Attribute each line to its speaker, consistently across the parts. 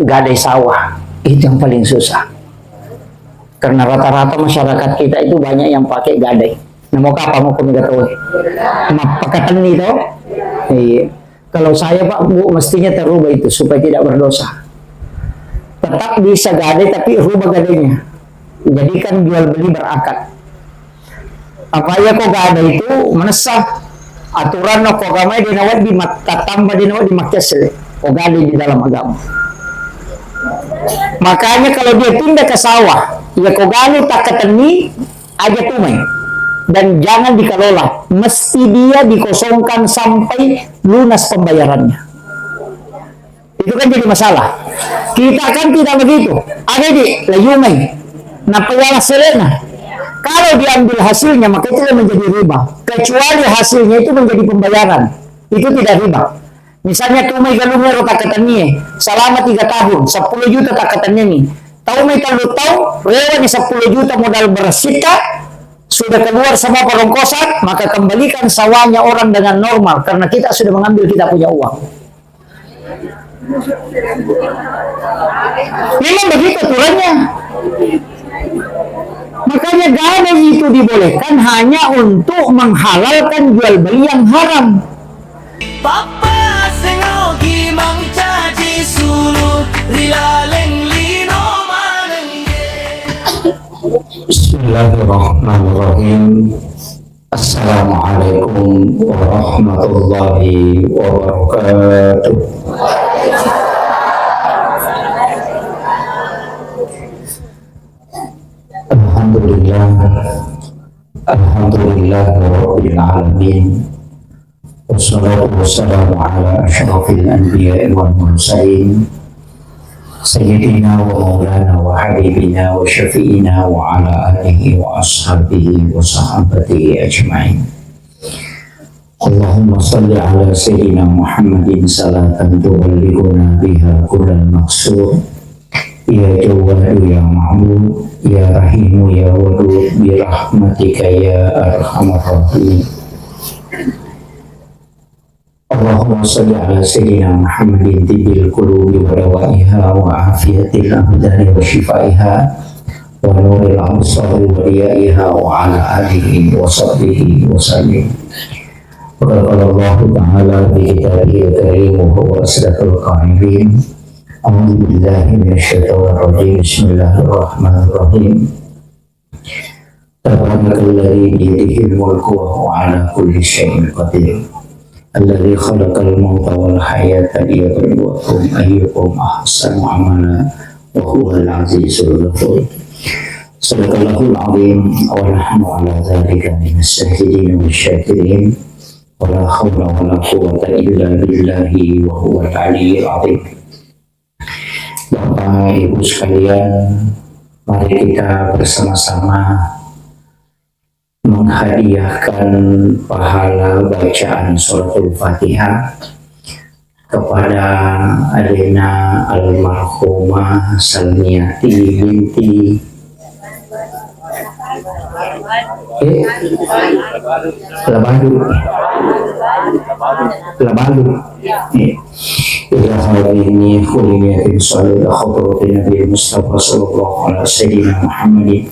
Speaker 1: gadai sawah. Itu yang paling susah. Karena rata-rata masyarakat kita itu banyak yang pakai gadai. Nah, mau apa mau kami ketahui? Pakatan itu? Iya. Kalau saya Pak Bu mestinya terubah itu supaya tidak berdosa. Tetap bisa gadai tapi rubah gadainya. Jadikan jual beli berakad. Apa ya kok gadai itu menesah aturan no kok gamai dinawat di tambah dinawat di makkesel. Kok gadai di dalam agama. Makanya kalau dia pindah ke sawah, ya kok gadai tak keteni aja tumai. Dan jangan dikelola, mesti dia dikosongkan sampai lunas pembayarannya. Itu kan jadi masalah. Kita kan tidak begitu. Ada di layumai, napayala selena. Kalau diambil hasilnya maka itu menjadi riba. Kecuali hasilnya itu menjadi pembayaran, itu tidak riba. Misalnya tumai galungnya rotak katanya selama 3 tahun, 10 juta tak katanya nih. Tahu mai kalau tahu, rewa nih 10 juta modal bersika. Sudah keluar sama perongkosan, maka kembalikan sawahnya orang dengan normal karena kita sudah mengambil kita punya uang. Memang begitu aturannya. Makanya gadai itu dibolehkan hanya untuk menghalalkan jual beli yang haram. Papa sengogi mangcaji sulu rilaleng lino manenge. Bismillahirrahmanirrahim. Assalamualaikum warahmatullahi wabarakatuh. Alhamdulillah rabbil alamin. Wassalatu wassalamu ala asyrafil anbiya'i wal mursalin Sayyidina wa maulana wa habibina wa syafi'ina wa ala alihi wa ashabihi wa sahabatihi ajma'in. Allahumma salli ala Sayyidina Muhammadin salatan tuballighuna biha kullal maqsud. Ya Jawadu ya Ma'bud, ya Rahimu ya Wadud, birahmatika ya Arhamar Rahimin. Allahumma salli ala Sayyidina Muhammadin tibil qulubi wa dawaiha wa afiyatil abdani wa shifaiha wa nuril absari wa riyaiha wa ala alihi wa sahbihi wa sallim. Wa qala Allah ta'ala bi kitabihi al-karim wa huwa asdaqul qa'ilin. A'udzu billahi minasyaitonir rajim. Bismillahirrahmanirrahim. Tabarakal-ladzi biyadihi al-mulku wa huwa ala kulli syai'in qadir. Alladzi khalaqal mauta wal hayata liyabluwakum ayyukum ahsanu amala wa huwal azizul ghafur. Sadaqallahul azim wa nahnu ala dzalika minas syahidin wasyakirin. Wa la haula wa la quwwata illa billahi wa huwal aliyyul azim. Bapak Ibu sekalian, mari kita bersama-sama menghadiahkan pahala bacaan suratul Fatihah kepada Adena almarhumah Salmiati binti Labalu. Ila hadini khuliniyatin salih khabrati Nabi Mustafa sallallahu alaihi sayyidina Muhammadin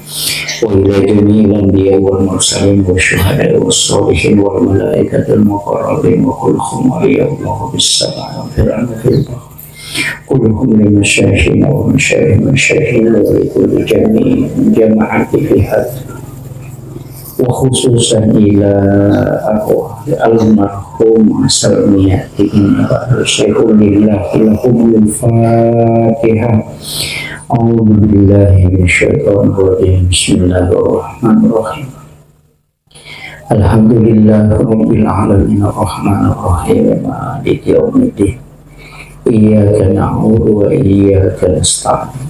Speaker 1: wa ila jami'il anbiya wal mursalin wa syuhada wa salihin wal malaikatil muqarrabin wa kulluhum waliyallahu bis-salam fil kulluhum min masyayikhina wa masyayikhina wa kulli jama'ati fiha wa khususan ila almarhum Salmiati Syaikhulillah lahumul Fatihah. A'udzu billahi minasyaitonir rajim. Bismillahirrahmanirrahim. Alhamdulillahirabbil alamin arrahmanir rahim maliki yaumiddin. Iyyaka na'budu wa iyyaka nasta'in.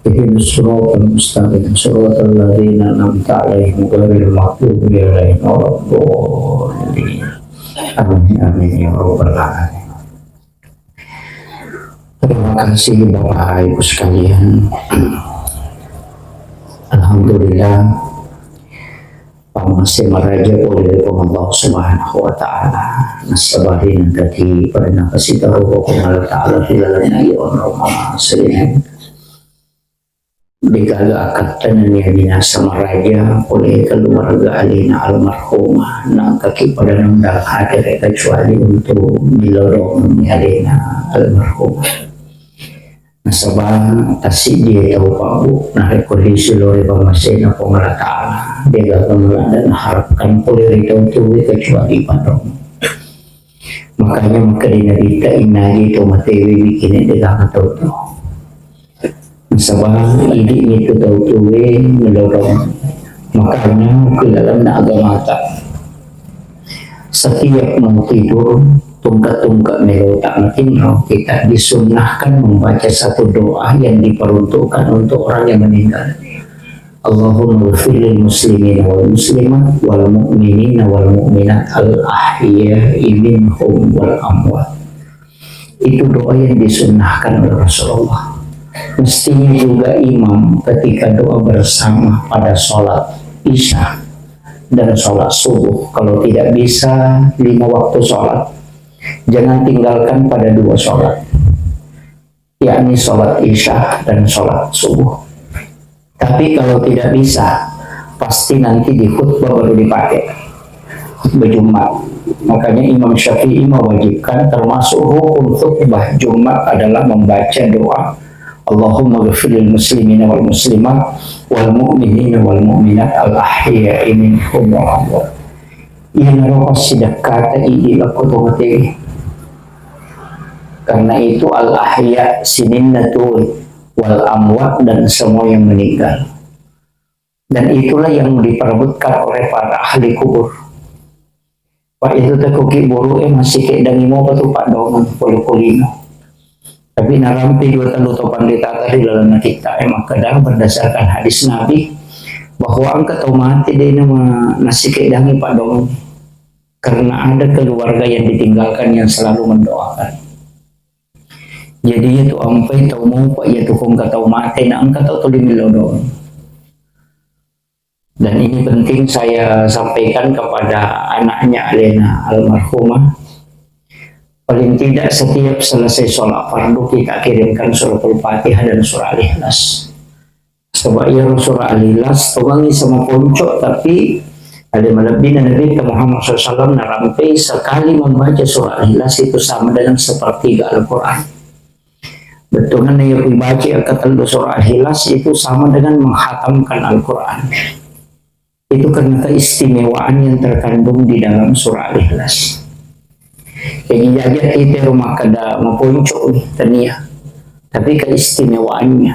Speaker 1: Ihdinas siratal mustaqim siratal ladzina an'amta 'alaihim ghairil maghdubi 'alaihim waladdallin. Amin amin ya rabbal alamin. Terima kasih Bapak Ibu sekalian. Alhamdulillah masih meraja oleh Allah Subhanahu wa Ta'ala nasabahin kaki pada nakasih tahu Allah Ta'ala filalana ya Allah sering digagakkan tanannya binasa meraja oleh keluarga alina almarhumah na kaki pada nandang hadir kecuali untuk dilorong alina almarhumah nasabah tasik dia tahu pabu na rekodisi lori pamasena pengala ta'ala dia gagamulan dan harapkan boleh ritau tuwi kecuali padong makanya maka dinabita inaji itu matewi bikin dia gagamulan tahu nasabah ini itu tahu tuwi melorong makanya ke dalam agama tak setiap mau tidur tungkat-tungkat melotak makin kita disunnahkan membaca satu doa yang diperuntukkan untuk orang yang meninggal. Allahumma ghfir lil muslimin wal muslimat wal mu'minin wal mu'minat al ahya'i minhum wal amwat. Itu doa yang disunnahkan oleh Rasulullah. Mestinya juga imam ketika doa bersama pada sholat isya dan sholat subuh, kalau tidak bisa 5 waktu sholat, jangan tinggalkan pada 2 sholat, yakni sholat isya dan sholat subuh. Tapi kalau tidak bisa, pasti nanti di khutbah baru dipakai khutbah Jumat. Makanya Imam Syafi'i mewajibkan termasuk hukum khutbah Jumat adalah membaca doa Allahumma ghfir lil muslimin wal muslimat wal mu'minin wal mu'minat al ahya'i minhum wal amwat. Yang rokas sidak kata ini lakukan karena itu al ahya sininnatu wal amwat dan semua yang meninggal, dan itulah yang diperebutkan oleh para ahli kubur. Pak itu tekuki buru masih kayak dangimu batu pak dong puluh-puluh. Tapi narampi dua telu topan ditata di dalam kita emang kadang berdasarkan hadis Nabi bahwa angkat atau mati dia nama nasi kedangi pak dong, karena ada keluarga yang ditinggalkan yang selalu mendoakan. Jadi itu ampai tau mau pak ya tukung kata mati na angkat atau dimilodong. Dan ini penting saya sampaikan kepada anaknya Alena almarhumah. Paling tidak setiap selesai sholat fardu kita kirimkan suratul Fatihah dan surah Al-Ikhlas. Sebab ya surah Al-Ikhlas tuangi sama puncuk, tapi ada melebih dan Nabi Muhammad SAW narampai sekali membaca surah Al-Ikhlas itu sama dengan sepertiga Al-Quran. Betul kan yang dibaca kata surah Al-Ikhlas itu sama dengan menghatamkan Al-Quran. Itu karena keistimewaan yang terkandung di dalam surah Al-Ikhlas. Jadi jaga itu rumah kada mempuncuk nih tania, tapi keistimewaannya.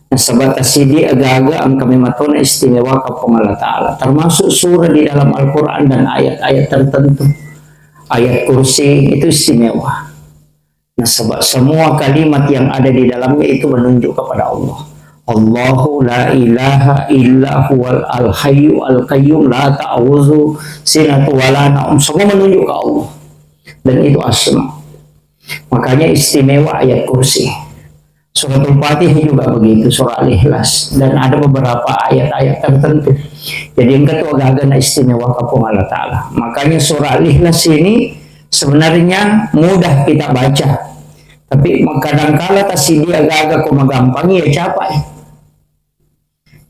Speaker 1: Nah sebatas ini agak-agak angka mematona istimewa kepada Allah Ta'ala, termasuk surah di dalam Al-Quran dan ayat-ayat tertentu. Ayat kursi itu istimewa. Nah sebab semua kalimat yang ada di dalamnya itu menunjuk kepada Allah. Allahu la ilaha illa huwal al-hayyu al-qayyum la ta'awuzu sinatu wala na'um. Semua menunjuk ke Allah. Dan itu asma. Makanya istimewa ayat kursi. Suratul Fatihah juga begitu, surah Al-Ikhlas, dan ada beberapa ayat-ayat tertentu. Jadi yang kedua agak istimewa kepada Allah Ta'ala. Makanya surah Al-Ikhlas ini sebenarnya mudah kita baca, tapi kadang-kala tasidi agak-agak gampang ya capai.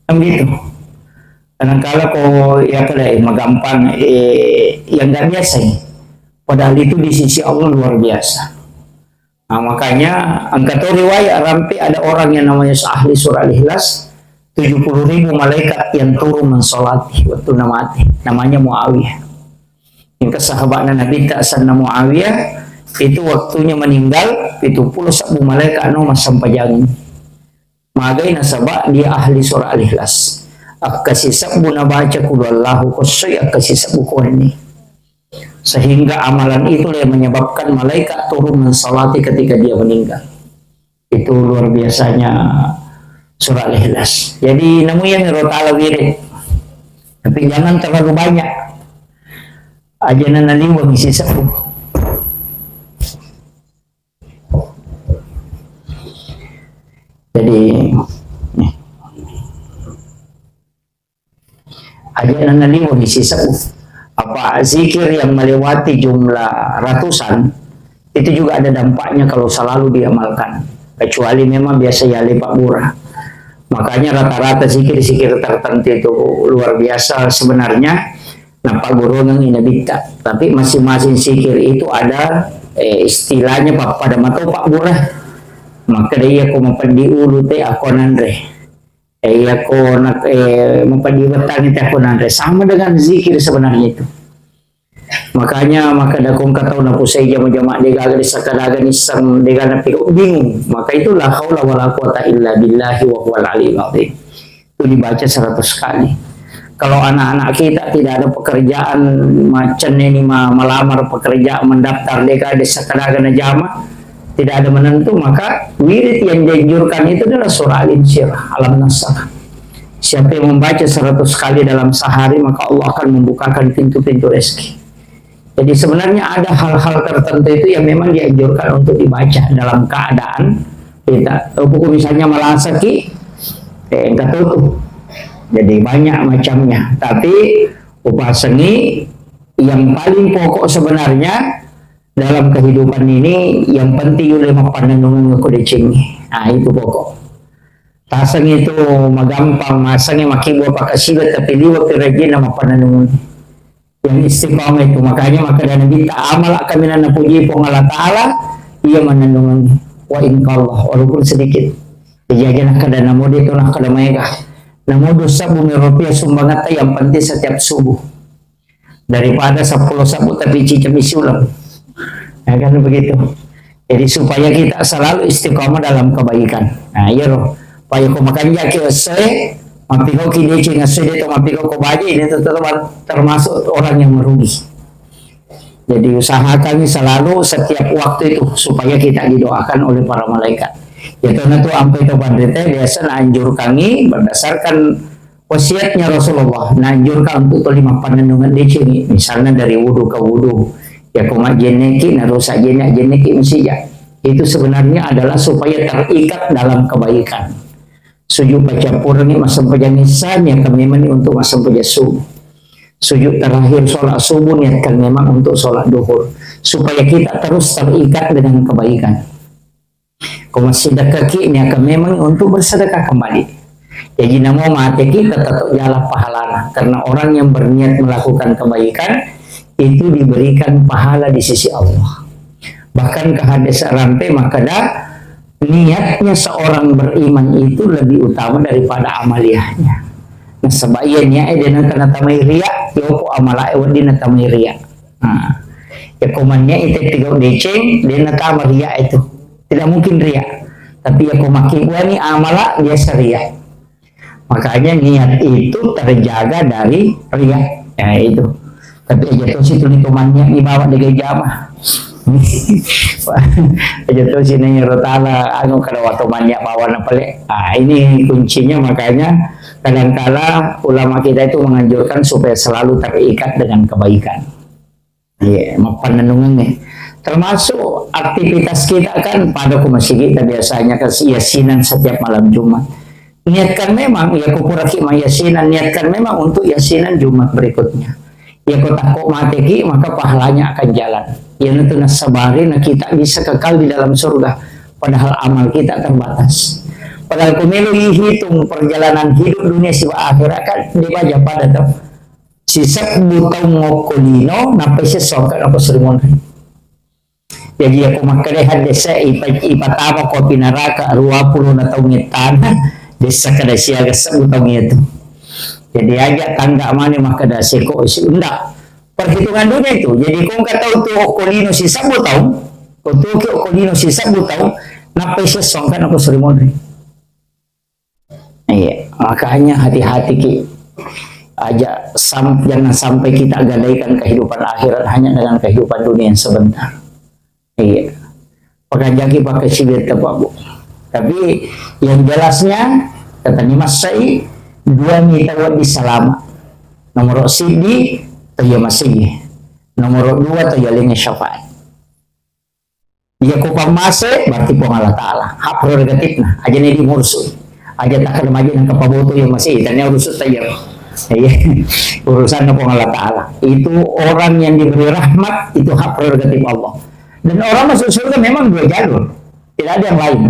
Speaker 1: Kan gitu. Kadang-kala kok ya kada gampang yang nggak biasa ya. Padahal itu di sisi Allah luar biasa. Nah, makanya angkat riwayat rampi ada orang yang namanya ahli surah Al-Ikhlas 70.000 malaikat yang turun mensolati waktu mati. Namanya Muawiyah. Yang kesahabatan Nabi Ta'san Muawiyah itu waktunya meninggal 70 malaikat no sampai jangan. Magai nasabak dia ahli surah Al-Ikhlas. Kasih sabu nabaca kulullahu kusy kasih sabu ini. Sehingga amalan itu yang menyebabkan malaikat turun mensalati ketika dia meninggal. Itu luar biasanya surah Al-Ikhlas. Jadi namanya Ta'ala wirid, tapi jangan terlalu banyak. Ajanan nanti mengisi sabu. Jadi aja nanaliwo di sisa apa zikir yang melewati jumlah ratusan itu juga ada dampaknya kalau selalu diamalkan, kecuali memang biasa ya Pak Murah. Makanya rata-rata zikir-zikir tertentu itu luar biasa sebenarnya nampak golongan inabita, tapi masing-masing zikir itu ada istilahnya Pak pada mata Pak Murah. Maka dia ko mapandi ulo te ako nandre ako mapandi batang te ako nandre, sama dengan zikir sebenarnya itu. Makanya maka dakong kataw na po sa iya mo jama di gagawin sa kalagan isang di gana bingung. Maka itulah haula wala quwata illa billahi wa huwal aliyyil azim. Itu dibaca 100 kali. Kalau anak-anak kita tidak ada pekerjaan macam ini melamar pekerjaan mendaftar di sa kalagan na jama tidak ada menentu, maka wirid yang dianjurkan itu adalah surah Al-Insyirah, Alam Nasr. Siapa yang membaca 100 kali dalam sehari maka Allah akan membukakan pintu-pintu rezeki. Jadi sebenarnya ada hal-hal tertentu itu yang memang dianjurkan untuk dibaca dalam keadaan kita. Buku misalnya malah sakit, enggak tutup. Jadi banyak macamnya. Tapi upaseni yang paling pokok sebenarnya dalam kehidupan ini yang penting oleh pandangan aku decing. Nah itu pokok. Tasang itu magampang masangnya makibuah pakai sibat tapi liwat rajin nama pandangan yang istiqamah itu. Makanya maka dan Nabi amal kami nana puji pong Allah Ta'ala ia menandungan wa inkallah walaupun sedikit dijajan kadana mode itu nak kada mereka namo dosa bumi rupiah sumbangan yang penting setiap subuh daripada 10 sabu tapi cicam isi ulang. Nah kan begitu. Jadi supaya kita selalu istiqamah dalam kebaikan. Nah iya roh payah ko makan jaki saya mapiko kini cina sudah itu mapiko ko baja ini termasuk orang yang merugi. Jadi usahakan selalu setiap waktu itu supaya kita didoakan oleh para malaikat. Ya karena itu ampai itu bandrita biasa anjur kami berdasarkan wasiatnya Rasulullah. Anjurkan untuk 5 panandungan di sini. Misalnya dari wudu ke wudu. Ya koma jeneki narusa jeneki mesti itu sebenarnya adalah supaya terikat dalam kebaikan. Sujud baca purni masam pejanisan yang kami memang untuk masam peja subuh. Sujud terakhir sholat subuh niatkan memang untuk sholat duhur supaya kita terus terikat dengan kebaikan. Kalau sedekah ini akan memang untuk bersedekah kembali. Jadi namo mati kita tetap jalan pahala karena orang yang berniat melakukan kebaikan itu diberikan pahala di sisi Allah. Bahkan kehadis rantai maka niatnya seorang beriman itu lebih utama daripada amaliyahnya. Nah sebaiknya dia kena tamai riak, ya ko amala ewan dia tamai riak. Ya komannya itu tiga deceng dia tamai riak itu tidak mungkin riak. Tapi ya komaki wani amala dia seriak. Makanya niat itu terjaga dari riak. Ya itu. Tapi aja tuh situ nih komannya dibawa di gejama. Aja tuh sini rotala anu kada waktu banyak bawa napale. Ini kuncinya makanya kadang-kala ulama kita itu menganjurkan supaya selalu terikat dengan kebaikan. Iya, pandanungannya. Termasuk aktivitas kita kan pada masjid kita biasanya ke yasinan setiap malam Jumat. Niatkan memang ya kukuraki yasinan niatkan memang untuk yasinan Jumat berikutnya. Ya kau takut mati maka pahalanya akan jalan. Ya itu nasabari nah kita bisa kekal di dalam surga. Padahal amal kita terbatas. Padahal kumilu hitung perjalanan hidup dunia siwa akhirat kan dibaca pada tuh. Sisa butang ngokolino napai sesokan apa serimon. Jadi aku makarehan desa ipatama ko pinaraka 20 na taong tanah desa kada siya butang itu. Jadi aja tangga mana maka dah seko enggak perhitungan dunia itu. Jadi kau kata tu okolino si sabu tahu, untuk okolino si sabu tahu, napai sesongkan aku serimoni. Iya, makanya hati-hati ki aja jangan sampai kita gadaikan kehidupan akhirat hanya dengan kehidupan dunia yang sebentar. Iya, pakajaki pakai sibir bu. Tapi yang jelasnya kata Mas Sai 2 mita di salama. Nomor sidi tayo masih. Nomor 2 tayo linga syafaat. Dia ko pamase berarti po Allah Ta'ala. Hak prerogatif na. Aja ni di mursu. Aja tak kalamaji ng kapaboto yung masih. Dan yung urusot tayo. Iya, urusan apa Allah Ta'ala. Itu orang yang diberi rahmat, itu hak prerogatif Allah. Dan orang masuk surga memang dua jalur, tidak ada yang lain.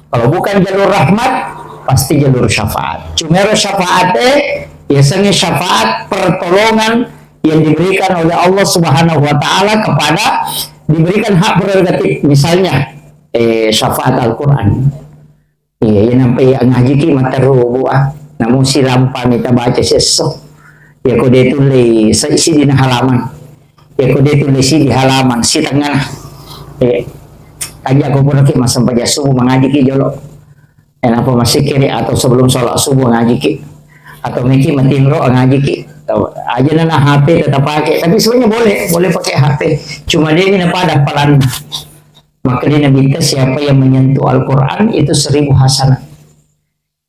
Speaker 1: Kalau bukan jalur rahmat, pasti jalur syafaat. Cuma syafaatnya biasanya syafaat pertolongan yang diberikan oleh Allah Subhanahu wa Ta'ala kepada diberikan hak prerogatif, misalnya syafaat Al-Quran. Iya, yang sampai ngaji ki mataru buah, namun silampan kita baca sesok. Ya kode tulis si di halaman. Ya kode tulis si di halaman si tengah. Aja aku pun lagi masa baca subuh mengaji ki jolo. Kenapa masih kiri atau sebelum sholat subuh ngaji ki? Atau mungkin matinro ngaji ki? Aja nana HP tetap pakai, tapi sebenarnya boleh pakai HP. Cuma dia ini pada pelan. Maka dia minta siapa yang menyentuh Al-Quran itu 1000 hasanah.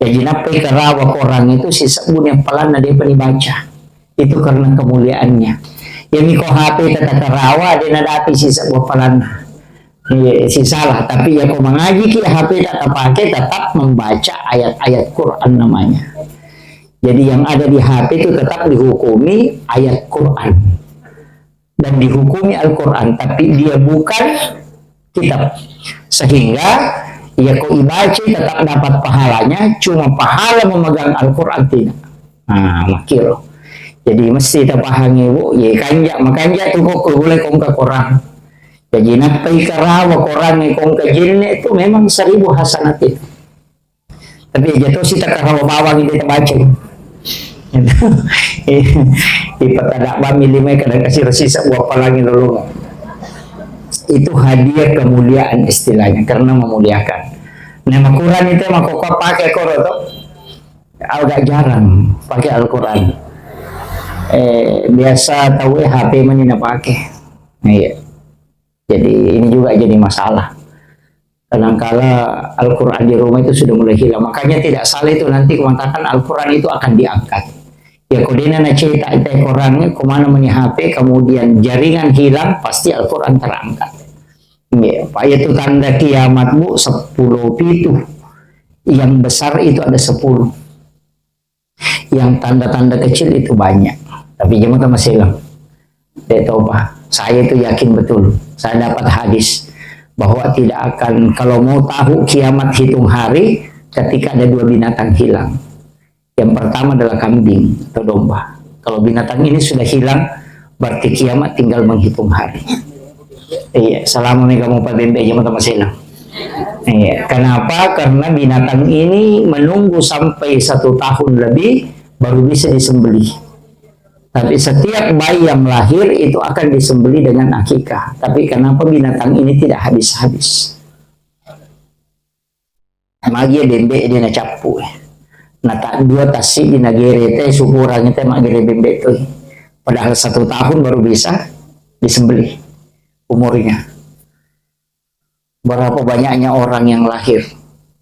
Speaker 1: Jadi napai kerawa orang itu si sabun yang pelan dia baca. Itu karena kemuliaannya. Yang miko HP tetap kerawa dia nadati si sabun pelan. Si salah, tapi ya kau mengaji ki HP tak pakai tetap membaca ayat-ayat Quran namanya. Jadi yang ada di HP itu tetap dihukumi ayat Quran dan dihukumi Al-Quran, tapi dia bukan kitab, sehingga ya kau ibaca tetap dapat pahalanya, cuma pahala memegang Al-Quran tidak. Makiro. Jadi mesti kita pahami bu, ya makanya tuh kok boleh kong ke Quran. Jadi napai karawa Quran yang kong ke jinnya itu memang 1000 hasanat itu. Tapi jatuh sih tak karawa bawang itu kita baca. Ipat ada bami lima kadang kasih resisa buat palangi dulu. Itu hadiah kemuliaan istilahnya karena memuliakan. Nama Quran itu mah kok pakai Quran tuh agak jarang pakai Al-Quran. Biasa tahu HP mana pakai. Iya. Jadi ini juga jadi masalah. Kadangkala Al-Quran di rumah itu sudah mulai hilang. Makanya tidak salah itu nanti mengatakan Al-Quran itu akan diangkat. Ya kodenya na cerita itu Qurannya kemana meni HP kemudian jaringan hilang pasti Al-Quran terangkat. Ya, Pak itu tanda kiamat bu 10 itu. Yang besar itu ada 10. Yang tanda-tanda kecil itu banyak. Tapi jemaah masih hilang. Dia tahu Pak. Saya itu yakin betul. Saya dapat hadis bahwa tidak akan, kalau mau tahu kiamat hitung hari ketika ada 2 binatang hilang. Yang pertama adalah kambing atau domba. Kalau binatang ini sudah hilang, berarti kiamat tinggal menghitung hari. Iya, Assalamualaikum warahmatullahi wabarakatuh. Iya, kenapa? Karena binatang ini menunggu sampai 1 tahun lebih baru bisa disembelih. Tapi setiap bayi yang lahir itu akan disembelih dengan akikah. Tapi kenapa binatang ini tidak habis-habis? Magi bembe dia na capu. Nah tak 2 tasi di nagere teh syukurannya teh magere bembe tuh. Padahal 1 tahun baru bisa disembelih umurnya. Berapa banyaknya orang yang lahir,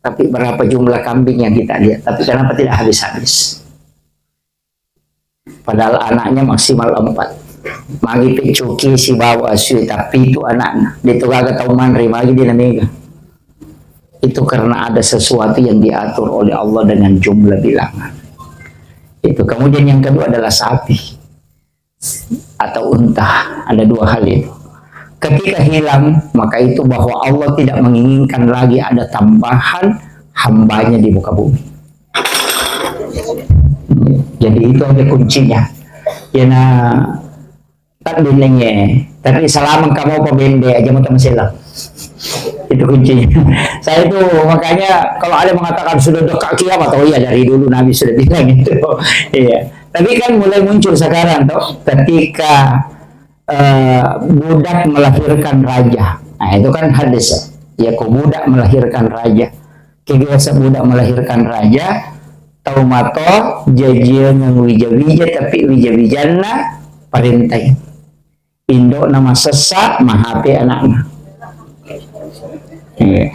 Speaker 1: tapi berapa jumlah kambing yang kita lihat. Tapi kenapa tidak habis-habis? Padahal anaknya maksimal 4. Magi picuki si bawa asli, tapi itu anaknya. Itu kagak tahu manri magi dia namanya. Itu karena ada sesuatu yang diatur oleh Allah dengan jumlah bilangan. Itu kemudian yang kedua adalah sapi atau unta. Ada 2 hal itu. Ketika hilang, maka itu bahwa Allah tidak menginginkan lagi ada tambahan hambanya di muka bumi. Jadi itu ada kuncinya. Ya tak bilangnya. Tapi selama kamu pembende aja mau silang. Itu kuncinya. Saya itu makanya kalau ada mengatakan sudah dekat kiamat, oh iya dari dulu Nabi sudah bilang itu. Iya. Tapi kan mulai muncul sekarang toh ketika budak melahirkan raja. Nah itu kan hadis. Ya kok budak melahirkan raja. Kebiasa budak melahirkan raja. Taumato jajil ng wija-wija tapi wija-wijana parintay. Indo nama sesak mahapi anaknya. Iya.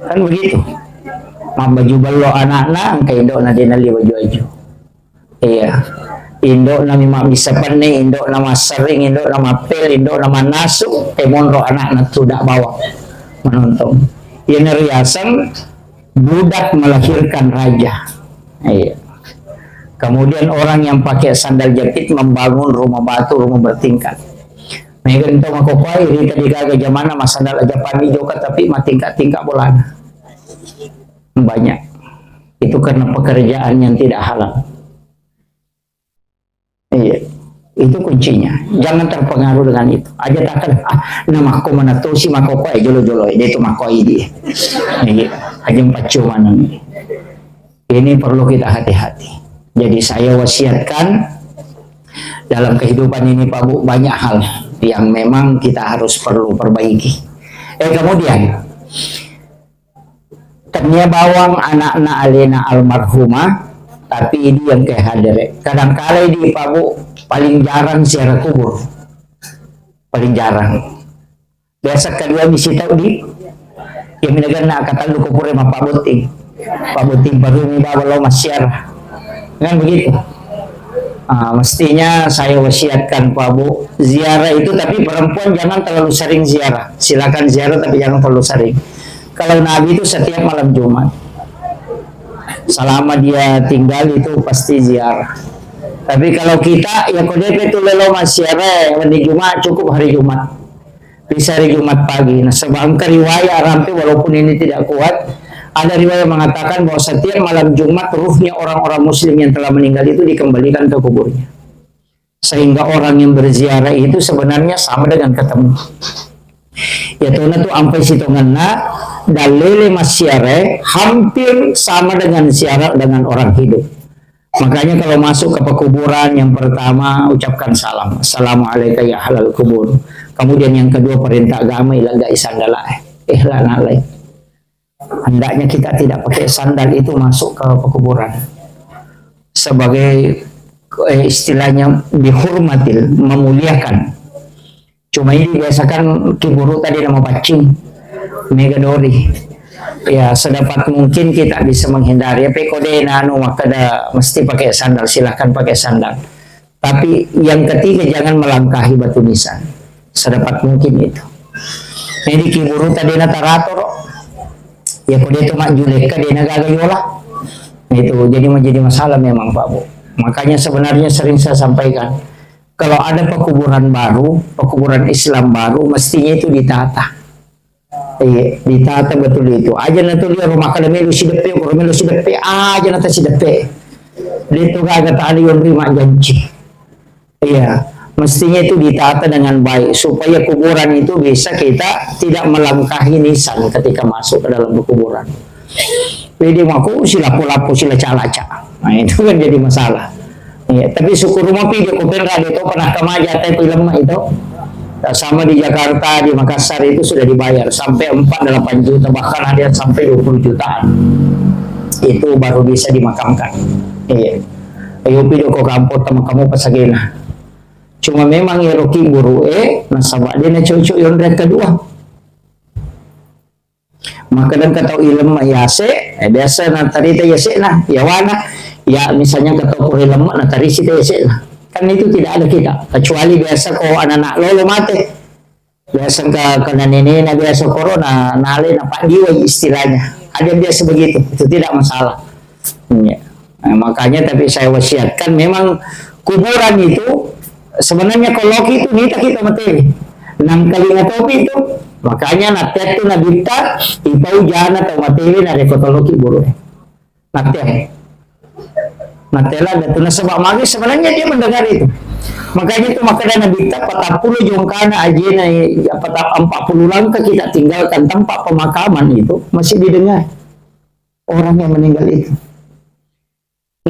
Speaker 1: Kan begitu. Mabaju balo anak-anak ang indo na dinali baju-baju. Iya. Indo na mak bisa pani, indo na masering, indo na mapel, indo na manasuk, temonro anak na sudah bawa menonton. Ini riasan budak melahirkan raja. Iya. Kemudian orang yang pakai sandal jepit membangun rumah batu, rumah bertingkat. Mereka itu makopai, ini tadi kagak zamana mas sandal aja pami juga tapi tingkat-tingkat bolana. Banyak. Itu karena pekerjaan yang tidak halal. Iya. Itu kuncinya. Jangan terpengaruh dengan itu. Aja takkan nama aku mana tuh si makopai jolo-jolo dia itu makoi dia. Iya. Aja pacuman ini. Ini perlu kita hati-hati. Jadi saya wasiatkan dalam kehidupan ini Pak Bu banyak hal yang memang kita harus perlu perbaiki. Kemudian ternyata bawang anak-anak alena almarhumah, tapi ini yang kehadir. Kadang-kala di Pak Bu paling jarang ziarah kubur, paling jarang. Biasa kedua misi tahu di yang menegar nak kata lu kubur sama Pak Buting baru ini bawa lo masyarakat. Kan begitu. Mestinya saya wasiatkan Pak Bu ziarah itu, tapi perempuan jangan terlalu sering ziarah. Silakan ziarah tapi jangan terlalu sering. Kalau Nabi itu setiap malam Jumat, selama dia tinggal itu pasti ziarah. Tapi kalau kita ya kodep itu lelo masyarakat hari Jumat cukup hari Jumat, bisa hari Jumat pagi. Nah sebab riwayat rampe walaupun ini tidak kuat, ada riwayat mengatakan bahwa setiap malam Jumat ruhnya orang-orang muslim yang telah meninggal itu dikembalikan ke kuburnya. Sehingga orang yang berziarah itu sebenarnya sama dengan ketemu. Ya Tuhan itu ampai sitonganna dalile masyarakat hampir sama dengan ziarah dengan orang hidup. Makanya kalau masuk ke pekuburan yang pertama ucapkan salam. Assalamualaikum ya halal kubur. Kemudian yang kedua perintah agama ilaga isandala ihlan alaih. Hendaknya kita tidak pakai sandal itu masuk ke pekuburan sebagai istilahnya dihormatil, memuliakan. Cuma ini biasakan kiburu tadi nama pacing megadori. Ya sedapat mungkin kita bisa menghindari. Tapi kode nano maka mesti pakai sandal, silahkan pakai sandal. Tapi yang ketiga jangan melangkahi batu nisan. Sedapat mungkin itu. Jadi kiburu tadi natarator. Ya kode itu mak juleka dia nagagayola. Itu jadi menjadi masalah memang Pak Bu. Makanya sebenarnya sering saya sampaikan, kalau ada pekuburan baru, pekuburan Islam baru, mestinya itu ditata. Ditata betul itu. Aja nanti lihat rumah kadang si depe, rumah si depe, aja nanti si depe. Itu kagak tadi yang terima janji. Iya, mestinya itu ditata dengan baik supaya kuburan itu bisa kita tidak melangkahi nisan ketika masuk ke dalam kuburan. Jadi aku sila lapu sila calaca. Nah itu kan jadi masalah. Ya, tapi syukur rumah video kupin radio itu pernah kemaja film itu sama di Jakarta, di Makassar itu sudah dibayar sampai 4-8 juta, bahkan ada sampai 20 jutaan. Itu baru bisa dimakamkan. Iya. Ayo video kok kampung teman kamu pasagina. Cuma memang ya roki buru nasabak dia na cucu yang kedua. Maka dan kata ilmu yase, biasa na tarita yase na, yawana, ya misalnya kata ko ilmu na tarisi yase na. Kan itu tidak ada kita, kecuali biasa ko anak-anak lolo mate, biasa ke nenek na biasa corona, nale na pandiwa istilahnya, ada biasa begitu, itu tidak masalah. Ya. Nah, makanya tapi saya wasiatkan memang kuburan itu sebenarnya kalau itu kita materi, 6 kali ngatopi itu. Makanya natet itu nabita ipau jana atau materi na rekotologi buru. Natela datu na sebab magis sebenarnya dia mendengar itu. Makanya itu makanya nabita 40 jongkana aja na 40 langkah kita tinggalkan tempat pemakaman itu masih didengar orang yang meninggal itu.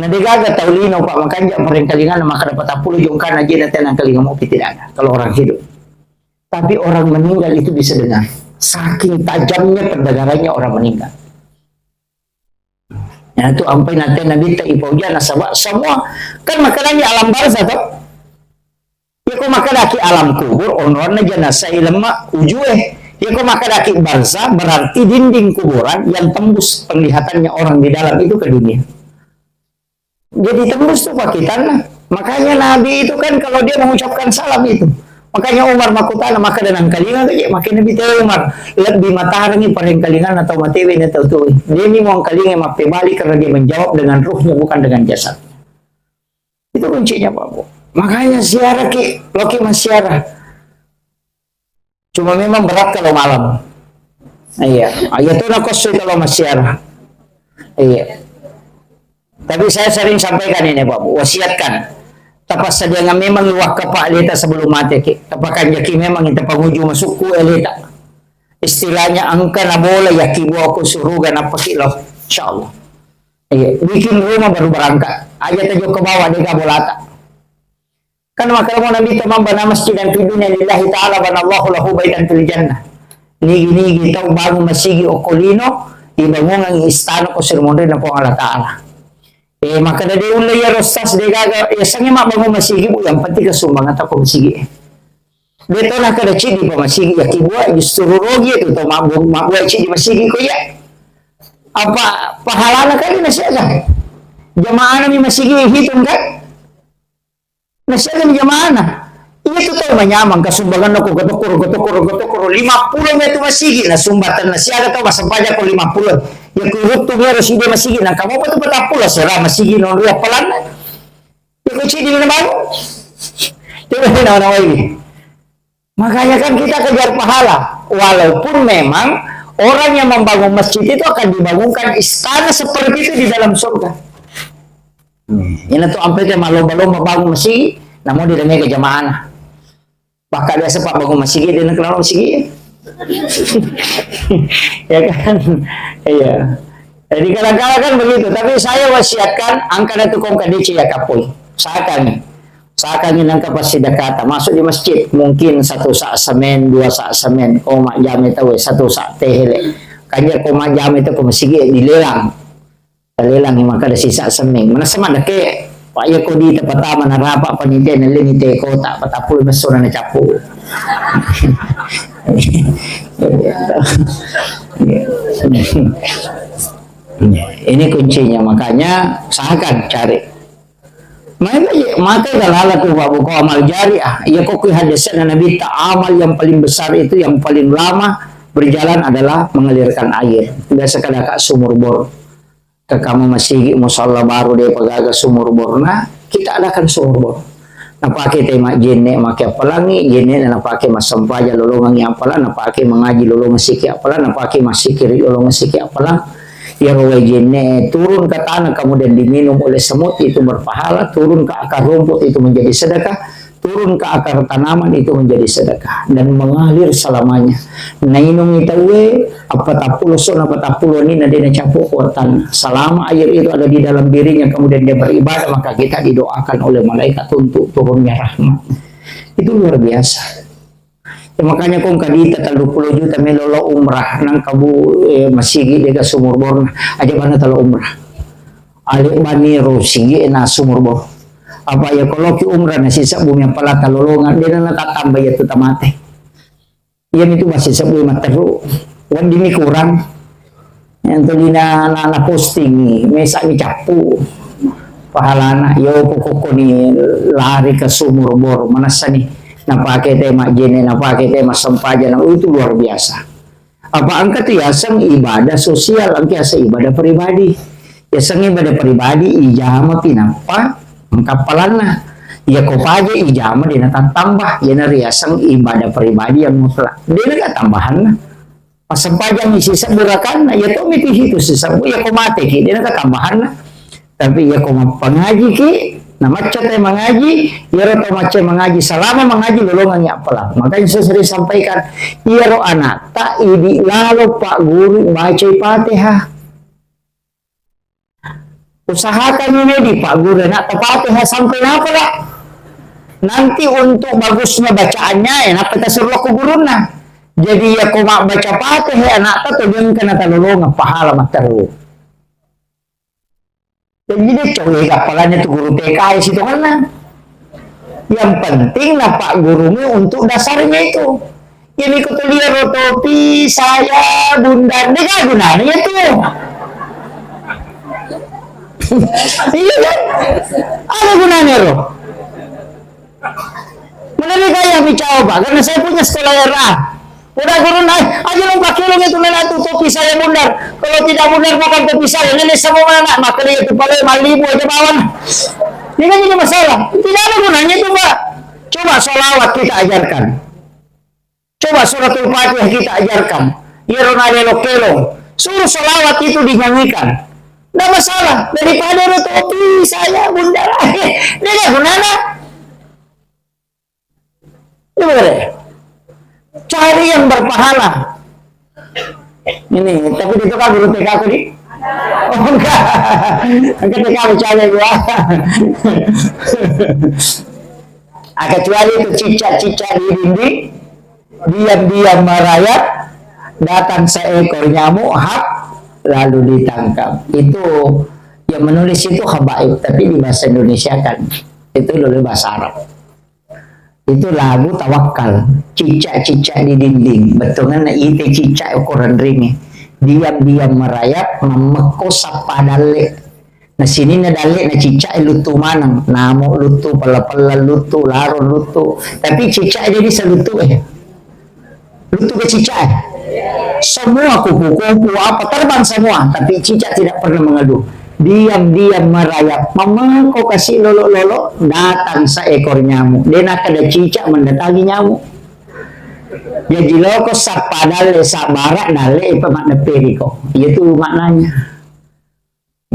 Speaker 1: Nah dia tahu lino Pak, makanya orang kalingan maka dapat 40 jongkana aja na tenang kalingan mau tidak ada kalau orang hidup. Tapi orang meninggal itu bisa dengar. Saking tajamnya pendengarannya orang meninggal. Ya itu sampai nanti Nabi Ta'ifauja nasabak semua. Kan makanannya alam barzah toh. Ya kok makanaki alam kubur. Onwarna jenazah ilma ujue. Ya kok makanaki barzah berarti dinding kuburan yang tembus penglihatannya orang di dalam itu ke dunia. Jadi tembus tuh Pak kita. Makanya Nabi itu kan kalau dia mengucapkan salam itu. Makanya Umar makutana maka danang kalingan aja makin Nabi tahu Umar lebih matarangi pareng kalingan atau matewe na tahu tuh dia ni mau kalingan mape balik karena dia menjawab dengan ruhnya bukan dengan jasad. Itu kuncinya Pak Bu. Makanya ziarah Loki mas ziarah. Cuma memang berat kalau malam. Iya, itu nak kalau mas ziarah. Iya. Tapi saya sering sampaikan ini Pak Bu, wasiatkan. Tapas saja nga memang luwak ka pa elita sebelum mati. Tapakan yaki memang kita panguju masukku elita. Istilahnya angka na bola yaki buah ko surugan na pakilaw. Insyaallah. Iya, bikin rumah baru berangkat. Aja tajuk ke bawah dia bolata. Kan maka mo nabi tamam bana masjidan fi dunya lillahi ta'ala banallahu lahu baitan fil jannah. Nigi tau bago masigi o kolino, ibangun ang istana ko sermonre na po Allah Ta'ala. Maka na di ulay ya rostas de gaga sangi mak bangun masigi bu yang penting kesumbangan tak ko masigi. Dito na kada chidi pa masigi ya kibua justru rogi itu to mabua chidi masigi ko ya. Apa pahala kali na siya kan? Jamaah na mi masigi hitung kan? Na siya kan jamaah na. Itu to manyamang kasumbangan ako gotokoro 50 metro masigi na sumbatan na siya to masampaya ko 50. Ya kurut tu harus ide masigi na kamu pa to patapula sera masigi no ria palan. Ya ko chidi na bago. Tidak na lagi. Makanya kan kita kejar pahala walaupun memang orang yang membangun masjid itu akan dibangunkan istana seperti itu di dalam surga. Ini tuh sampai ke lomba-lomba bangun masjid, namun di dalamnya ke jamaah. Bahkan dia sempat bangun masjid dia nak kenal masjid. Ya kan? Iya. Jadi kadang-kadang kan begitu. Tapi saya wasiatkan angka itu kong kadici ya kapui. Saya kami nangka pasti dekata masuk di masjid mungkin 1 sak semen 2 sak semen koma jam itu 1 sak tehele kanya koma jam itu ko masjid dilelang maka ada sisa semen mana sama deke pak ya ko di tempat taman harapa panite na limite kota patapul mesona na capu. Ini kuncinya, makanya usahakan cari. Maka galala tu Pak Buko amal jariah. Ya kok hadisan Nabi tak amal yang paling besar itu yang paling lama berjalan adalah mengalirkan air. Biasa kada sumur bor. Ke kamu masih musalla baru dia pagaga sumur borna, kita adakan sumur bor. Napake tema jenne make pelangi jenne na napake masampaja lolongan yang apalan napake mengaji lolongan siki apalan napake masikiri lolongan siki apalan. Ya rawajinnya turun ke tanah kemudian diminum oleh semut itu berpahala, turun ke akar rumput itu menjadi sedekah, turun ke akar tanaman itu menjadi sedekah dan mengalir selamanya. Nah inung itawe apa tapulo son apa tapulo ni nadina capuk kuatan. Selama air itu ada di dalam dirinya kemudian dia beribadah maka kita didoakan oleh malaikat untuk turunnya rahmat. Itu luar biasa. Ya, makanya kung kadita 30 juta melolo umrah nang kabu masigi dega sumur bor aja bana talo umrah ali baniro sige na sumur bor apa ya kalau ki umrah na sisa bumi yang pala talolongan dia na tatambah ya tutamate yan itu masih sabu materu wan dini kurang yang tadi na posting may sa capu pahalana yo koko ni lari ke sumur bor manasa ni napake tema jene, napake tema sampaja, itu luar biasa. Apa angka itu ya sang ibadah sosial, angka sa ibadah pribadi. Ya sang ibadah pribadi ijama pinapa angkapalana. Ya kopaja ijama dia tambah, ya nari sang ibadah pribadi yang mutlak. Dia nggak tambahan na. Pas sampaja ng sisa burakan na, ya to miti itu sisa ya komate ki, dia nggak tambahan na. Tapi ya komapangaji ki. Nah macam yang mengaji, ya roh macam mengaji selama mengaji lolongannya apalah. Makanya saya sering sampaikan, ya roh anak tak idi lalu Pak Guru baca Fatihah. Usahakan ini di Pak Guru nak Fatihah sampai apa lah? Nanti untuk bagusnya bacaannya, enak kita suruh ke guruna. Jadi ya kau mak baca Fatihah anak tak tuh kena lolongan pahala materu. Jadi dia coba kapalannya tuh guru PKS itu kan lah. Yang penting lah Pak gurunya untuk dasarnya itu. Ini kutulia rotopi saya bunda dia kan gunanya tuh. Iya kan? Apa gunanya roh? Menarik kayak mencoba karena saya punya sekolah RA. Udah guru naik, aja lo pakai lo itu nana tuh topi saya bundar. Kalau tidak bundar bukan topi saya, ini semua anak maka dia itu paling 5.000 aja bawan. Ini kan jadi masalah. Tidak ada gunanya itu, Pak. Coba sholawat kita ajarkan. Coba suratul Fatihah kita ajarkan. Ironalelo kelo. Suruh sholawat itu dinyanyikan. Tidak masalah. Daripada topi saya bunda. Ini ada gunanya. Ini benar. Cari yang berpahala. Ini, tapi itu kan guru TK aku nih. Oh enggak. Ketika bicara gua. Kecuali itu cicak-cicak di dinding, diam-diam merayap, datang seekor nyamuk, hap, lalu ditangkap. Itu yang menulis itu habaib, tapi di bahasa Indonesia kan itu dulu bahasa Arab. Itu lagu tawakal, cicak-cicak di dinding, betulnya itu cicak ukuran ringi, diam-diam merayap, memeko sapa dale. Nah sini na dale na cicak lutu manang, namo lutu, pala-pala lutu, laron lutu, tapi cicak jadi selutu lutu ke cicak semua kupu-kupu apa terbang semua, tapi cicak tidak pernah mengeluh. Diam-diam merayap, mama kau kasih lolo-lolo, datang seekor nyamuk. Dia nak ada cicak mendatangi nyamuk. Jadi loko sapadale sabara dale pemakna periko. Itu maknanya.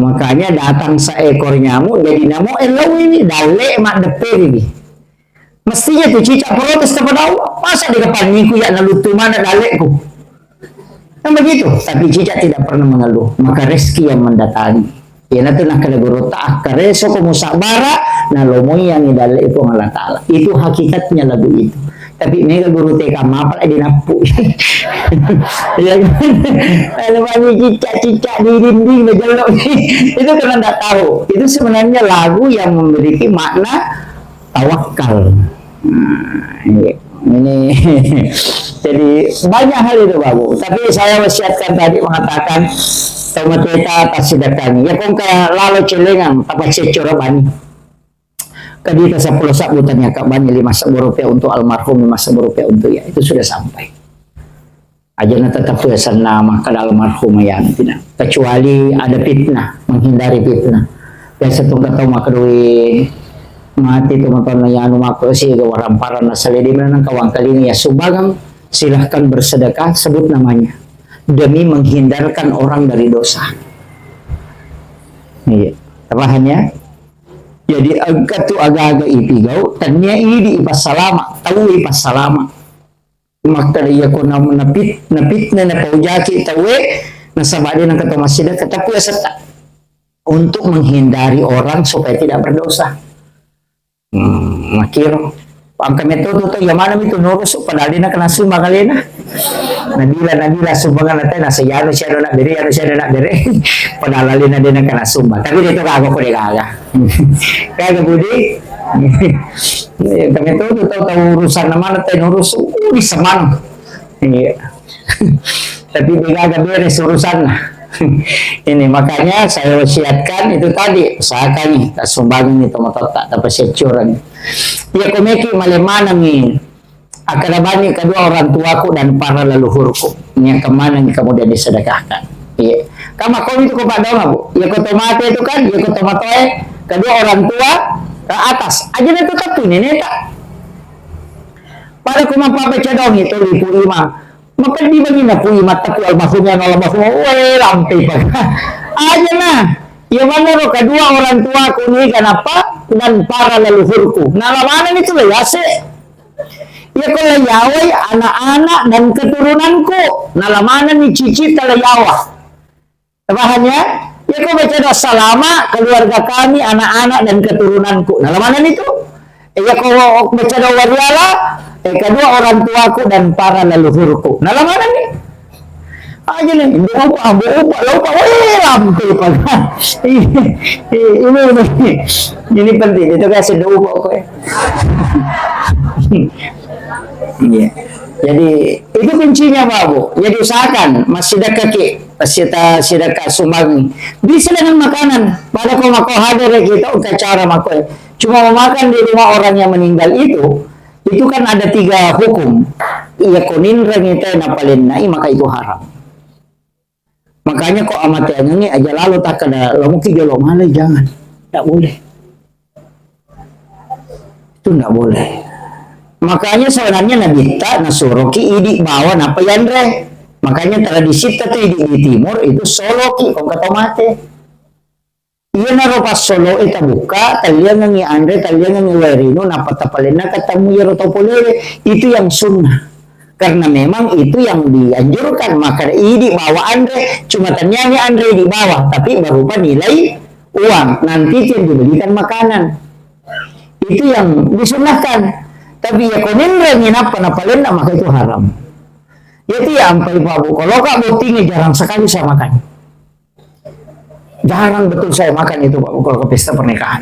Speaker 1: Makanya datang seekor nyamuk, jadi nyamuk elo ini dale mak deper ini. Mestinya tuh cicak protes kepada Allah. Masa di depan niku ya nalutu mana daleku. Kan begitu, tapi cicak tidak pernah mengeluh. Maka rezeki yang mendatangi. Ya nanti nak kena guru tak kareso ko musabara na lomoy yang idale itu Allah Taala. Itu hakikatnya lagu itu. Tapi mereka guru TK mapal di napu. Ya kan? Banyak cicak-cicak di dinding bejelok. Itu karena tidak tahu. Itu sebenarnya lagu yang memiliki makna tawakal. Nah, ini jadi banyak hal itu babu. Tapi saya wasiatkan tadi mengatakan tomateta atas sidakani. Ya kung ka lalo celengan tapos secura bani. Kadita sa pulau sabutan ya kak bani 5.000 rupiah untuk almarhum, 5.000 rupiah untuk ya itu sudah sampai. Aja na tetap tulisan nama kada almarhum yan tidak. Kecuali ada fitnah, menghindari fitnah. Biasa tunggu tahu makadui mati teman-teman yang mako si gawaramparan na salidi ng kawang kalini ya subagang silahkan bersedekah sebut namanya demi menghindarkan orang dari dosa. Iya, hanya jadi agak tu agak-agak ipigau tanya ini di ipas salama tahu ipas salama maka dia ko na napit na napaujaki tawe nasabadi ng katamasida katapu serta untuk menghindari orang supaya tidak berdosa. Makiro ang kami to yung mana mi tunurus padali na kanasu magalena nabila sumbangan natin nasa yano siya na beri padalali na din ang kanasumba tapi dito kago ko di kaga kaya budi kami to urusan naman natin urus bisa man tapi di kaga beres urusan na. Ini makanya saya wasiatkan itu tadi usahakan sumbangan itu matotak tapos securan ya komeki malemana mi akalabani kedua orang tuaku dan para leluhurku yang kemana yang kemudian disedekahkan ya kama kau itu kepada bu ya kotomate itu kan ya kotomatoe kedua orang tua ke atas aja itu tapi ini tak pada kumapa pecadong itu di lima maka di bagi na puyi mata ko almarhumnya lampai pa aja na yung mana ro kedua orang tua ko ni kenapa dan para leluhurku nalamanan itu layase ya ko layaway anak-anak dan keturunanku nalamanan ni cici talayawa bahannya ya ko baca doa salama keluarga kami anak-anak dan keturunanku nalamanan itu ya ko baca doa wariala kedua orang tuaku dan para leluhurku. Nah, mana nih? Aja nih, lupa, lampu ini penting. Itu kayak sedau kok. Iya. Jadi itu kuncinya babu. Jadi usahakan masih kaki, sedekah sumbang. Bisa dengan makanan. Pada kau hadir kita udah cara makan. Cuma memakan di rumah orang yang meninggal itu kan ada 3 hukum. Iya konin rangita napalin nai maka itu haram. Makanya kok amat yang ini aja lalu tak kena lo mungkin jolo malah jangan. Tak boleh. Itu nggak boleh. Makanya sebenarnya Nabi tak nasuruh ki idi bawa napa yandre. Makanya tradisi itu di timur itu solo ki kong kata mate. Iya naro pas solo itu buka, talian ngi andre, talian ngi werino, napa tapalena ketemu yero topolele, itu yang sunnah. Karena memang itu yang dianjurkan, maka idi bawa andre, cuma ternyata andre di bawah, tapi berupa nilai uang, nanti yang dibelikan makanan. Itu yang disunahkan. Tapi ya konendra nginap napalena maka itu haram. Itu ya ampai babu. Kalau kak botingnya jarang sekali saya makan. Jarang betul saya makan itu Pak kalau ke pesta pernikahan.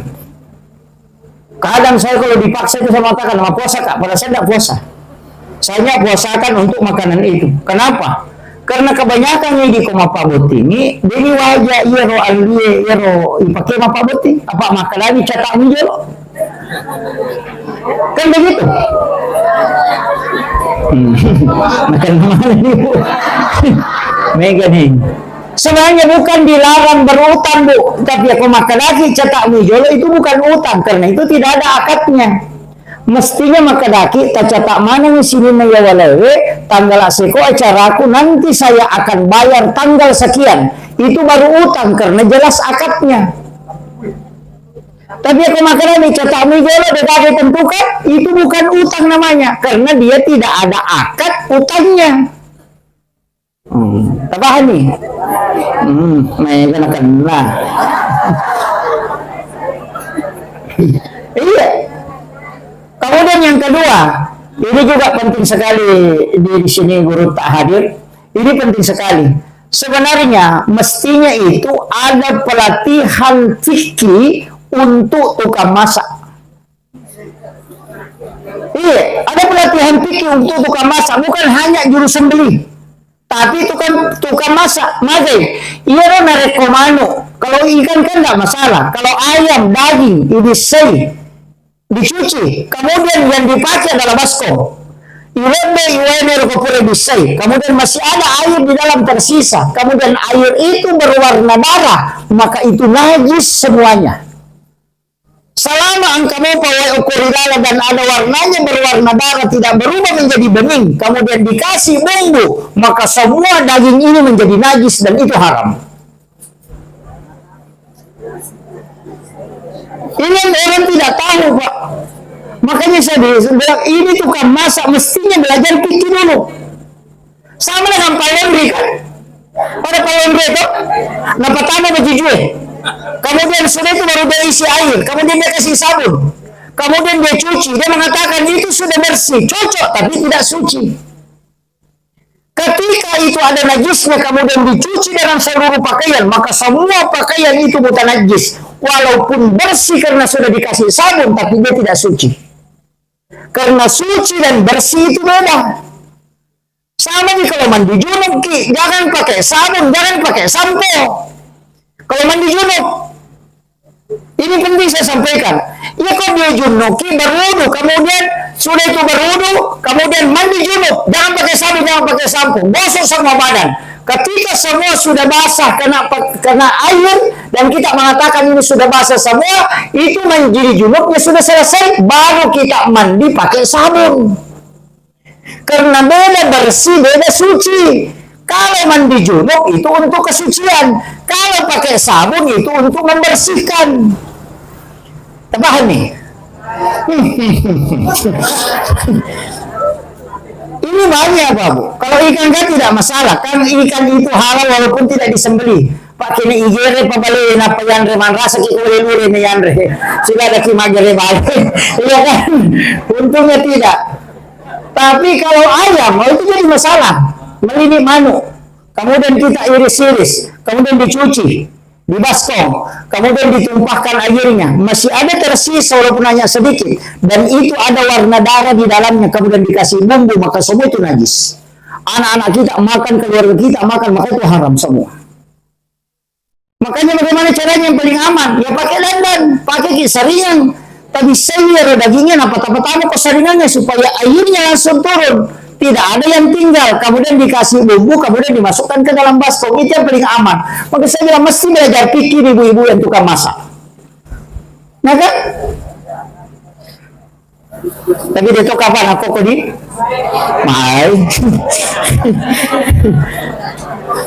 Speaker 1: Kadang saya kalau dipaksa itu saya mengatakan sama puasa kak, pada saya tidak puasa. Saya puasakan untuk makanan itu. Kenapa? Karena kebanyakan di koma Pak Botingi, ini wajah iro alie iro ipakai Pak Boting, apa makanan cetak menjelo. Kan begitu. Makan mana nih Bu? Mega nih. Sebenarnya bukan dilarang berutang Bu, tapi aku makan lagi cetak mujolo itu bukan utang karena itu tidak ada akadnya. Mestinya makadaki tak cetak mana di sini mayawalewe tanggal asiko acaraku nanti saya akan bayar tanggal sekian. Itu baru utang karena jelas akadnya. Tapi aku makan lagi cetak mujolo dekade tentukan itu bukan utang namanya karena dia tidak ada akad utangnya. Tabahan nih. May kena. Iya. Kemudian yang kedua, ini juga penting sekali di sini guru tak hadir. Ini penting sekali. Sebenarnya mestinya itu ada pelatihan fikih untuk tukang masak. Iya, ada pelatihan fikih untuk tukang masak, bukan hanya jurusan beli. Tapi tukang masak, magai. Iya na rekomano. Kalau ikan kan nggak masalah. Kalau ayam, daging, ini sei dicuci. Kemudian yang dipakai adalah basko. Iwene iwene rokopure disei. Kemudian masih ada air di dalam tersisa. Kemudian air itu berwarna darah, maka itu najis semuanya. Selama engkau pawai ukurilala dan ada warnanya berwarna darah tidak berubah menjadi bening, kemudian dikasih bumbu, maka semua daging ini menjadi najis dan itu haram. Ini orang tidak tahu Pak. Makanya saya bilang ini tukang masak mestinya belajar fikih dulu. Sama dengan palembri kan? Pada palembri itu, napa tanah bejujue. Kemudian sudah itu baru dia isi air, kemudian dia kasih sabun, kemudian dia cuci, dia mengatakan itu sudah bersih, cocok tapi tidak suci. Ketika itu ada najisnya kemudian dicuci dalam seluruh pakaian, maka semua pakaian itu bukan najis, walaupun bersih karena sudah dikasih sabun, tapi dia tidak suci. Karena suci dan bersih itu beda. Sama nih kalau mandi junub, jangan pakai sabun, jangan pakai sampo. Kalau mandi junub, ini penting saya sampaikan. Ya kok dia junub, berwudu, kemudian sudah itu berwudu, kemudian mandi junub, jangan pakai sabun, jangan pakai sampo, gosok semua badan. Ketika semua sudah basah kena air dan kita mengatakan ini sudah basah semua, itu menjadi junubnya sudah selesai, baru kita mandi pakai sabun. Karena beda bersih, beda suci. Kalau mandi junub itu untuk kesucian, kalau pakai sabun itu untuk membersihkan. Tebahan nih. Ini banyak Pak Bu. Kalau ikan kan tidak masalah, kan ikan itu halal walaupun tidak disembeli. Pak kini igere pabali na payanre man rasa ki ulil-ulil ni yanre. Sila ada ki magere balik. Iya kan? Untungnya tidak. Tapi kalau ayam, itu jadi masalah. Melini manu, kemudian kita iris-iris, kemudian dicuci, dibaskom, kemudian ditumpahkan airnya, masih ada tersisa walaupun hanya sedikit, dan itu ada warna darah di dalamnya, kemudian dikasih bumbu, maka semua itu najis. Anak-anak kita makan, keluarga kita makan, maka itu haram semua. Makanya bagaimana caranya yang paling aman? Ya pakai dandan, pakai kisaringan, tapi sayur dagingnya, apa-apa kesaringannya supaya airnya langsung turun. Tidak ada yang tinggal, kemudian dikasih bumbu, kemudian dimasukkan ke dalam baskom, itu yang paling aman. Maka saya bilang mesti belajar fikih ibu-ibu yang tukang masak. Nah kan? Tapi dito kapan ako ko di? Mahal.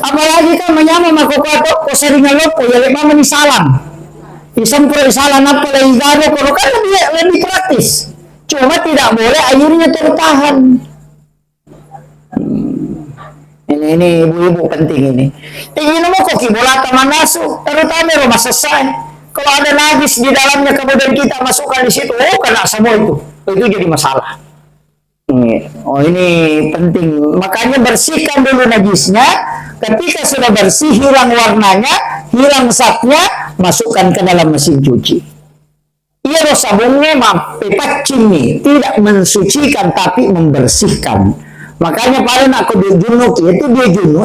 Speaker 1: Apalagi kan menyama makukwato ko sa ringalop ko, yali mama ni salam. Isang pro isalan na pala igado ko, kan lebih praktis. Cuma tidak boleh akhirnya tertahan. Ini ibu-ibu penting ini. Tingin mo kok kibolata manaso, terutama rumah selesai. Kalau ada najis di dalamnya kemudian kita masukkan di situ, oh kena semua itu jadi masalah. Oh ini penting, makanya bersihkan dulu najisnya. Ketika sudah bersih, hilang warnanya, hilang zatnya, masukkan ke dalam mesin cuci. Iya, sabunnya pepacin nih, tidak mensucikan tapi membersihkan. Makanya paling aku dia junub itu dia junub,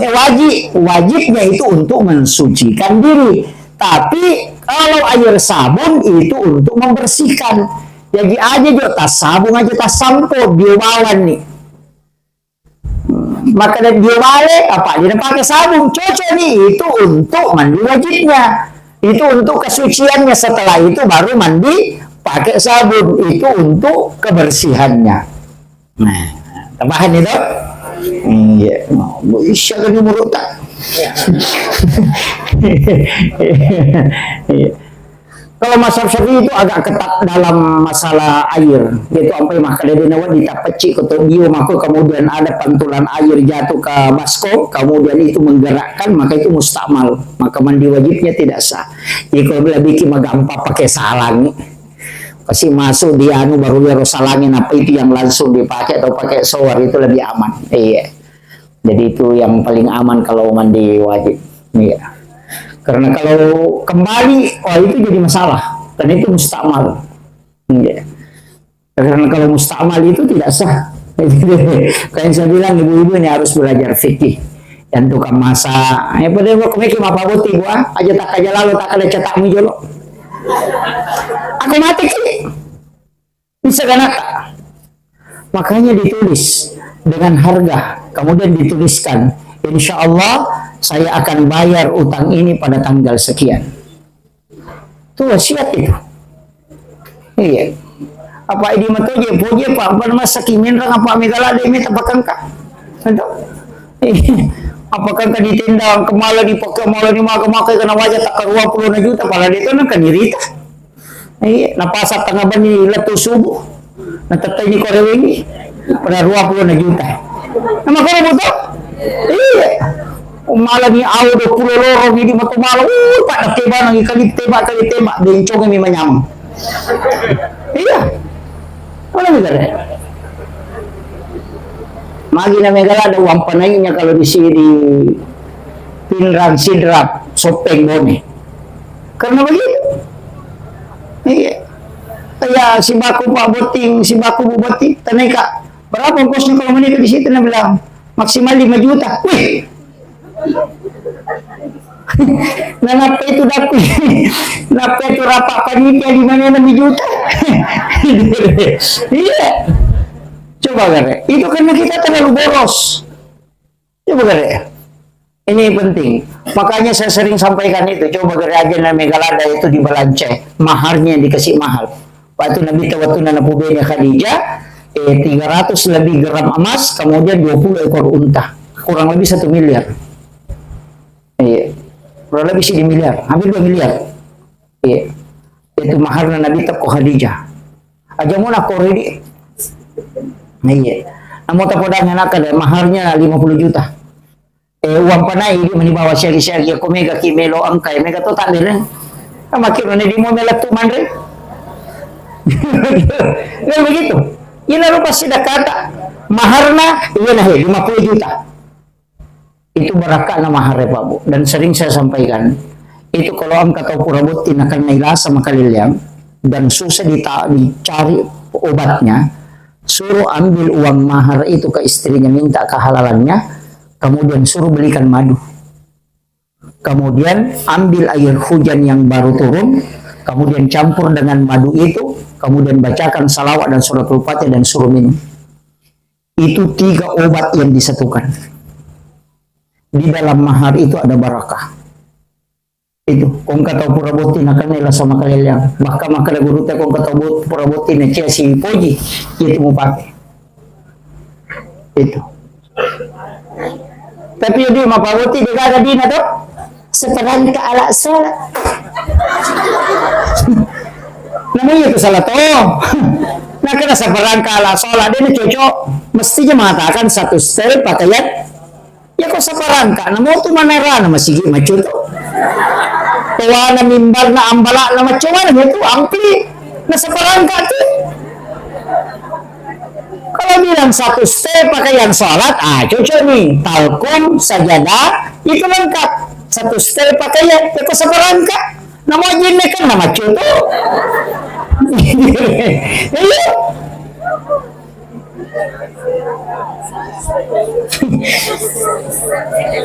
Speaker 1: wajibnya itu untuk mensucikan diri. Tapi kalau air sabun itu untuk membersihkan. Jadi aja juga tas sabun aja tas sampo diobalan nih. Maka dia balik apa dia pakai sabun cocok nih itu untuk mandi wajibnya. Itu untuk kesuciannya, setelah itu baru mandi pakai sabun, itu untuk kebersihannya. Nah, tambahan itu. Iya, mau isya kan umur tak. Kalau mazhab Syafi'i itu agak ketat dalam masalah air. Itu sampai makanya dinawa ditapeci ke bio, maka kemudian ada pantulan air jatuh ke baskom, kemudian itu menggerakkan, maka itu mustakmal. Maka mandi wajibnya tidak sah. Jadi kalau lebih gampang pakai salang, pasti masuk di anu baru dia salangin apa itu yang langsung dipakai atau pakai shower itu lebih aman. Iya. Jadi itu yang paling aman kalau mandi wajib. Iya. Karena kalau kembali, oh itu jadi masalah. Dan itu mustakmal. Ya. Karena kalau mustakmal itu tidak sah. Kayak saya bilang, ibu-ibu ini harus belajar fikih. Dan tukang masak. Ya pada gua kemiki apa putih gua, aja tak aja lalu tak ada cetak mijolo. Aku mati sih. Bisa kan? Makanya ditulis dengan harga. Kemudian dituliskan, insya Allah saya akan bayar utang ini pada tanggal sekian. Itu wasiat itu. Iya. Apa ini matoje poje pak apa nama sakimin rang apa megala de meta pakangka. Ada. Apakah kan ditendang kemala dipakai malah dimakai kena wajah tak keruah 20 juta pala itu nak kanirita. Iya, napasa tengah bani letu subuh. Natatay ni korewengi pada 20 juta. Nama kau betul? Iya. Malah ni aw 20 lorong ni di matu malah pak nak tebak nang kali tembak bencong mi manyam. Iya. Mana negara? Magi na megala ada uang panainya kalau di sini pinrang sidrap sopeng bone. Karena begitu. Iya. Kayak si baku pak boting, si baku bu boting, tanai kak. Berapa ongkosnya kalau menikah di situ? Dia bilang maksimal 5 juta. Wih. Nah, napa itu dapat? Napa itu rapat panitia di mana 6 juta? Iya. Coba gare. Itu karena kita terlalu boros. Coba gare. Ini penting. Makanya saya sering sampaikan itu. Coba gare aja na Megalada itu di Balance. Maharnya dikasih mahal. Waktu Nabi waktu Nana Pubenya Khadijah, 300 lebih gram emas, kemudian 20 ekor unta. Kurang lebih 1 miliar. Iya. Kurang lebih 1 miliar, hampir 2 miliar. Iya. Itu maharnya Nabi Teko Khadijah. Aja mau nak koredi. Iya. Namun tak podangnya nak ada maharnya 50 juta. Uang panai dia menibawa syari-syari aku mega kimelo angkai mega to tak dire. Makin mana di mau melat tu mandre. Kan begitu. Ini lalu pasti dah kata maharna iya nah 50 juta. Itu barakah nama mahar Pak Bu. Dan sering saya sampaikan itu kalau am kata purabutin akan naila sama kalian dan susah dicari obatnya, suruh ambil uang mahar itu ke istrinya, minta kehalalannya, kemudian suruh belikan madu, kemudian ambil air hujan yang baru turun, kemudian campur dengan madu itu, kemudian bacakan salawat dan suratul fatihah dan suruh minum. Itu 3 obat yang disatukan. Di dalam mahar itu ada barakah. Itu, kung kataw purabuti na kanila sa makalilang. Baka makalaguruta kung kataw purabuti na siya si Poji. Ito mo pake. Itu. Tapi yun mapabuti, di ka na to. Separang ka ala sola. Namanya itu salah to. Nakana separang ka ala sola. Dia cocok. Mestinya mengatakan satu style pakaian. Ya kok separang ka. Namo tu manera na masigi macuto. Tawa na mimbar na ambala na macuman itu ampli na separang ka tu. Kalau bilang satu step pakaian sholat, cocok nih. Talkum, sajadah, itu lengkap. Satu step pakaian, itu separang ka. Nama jinnya kan nama cocok. Iya.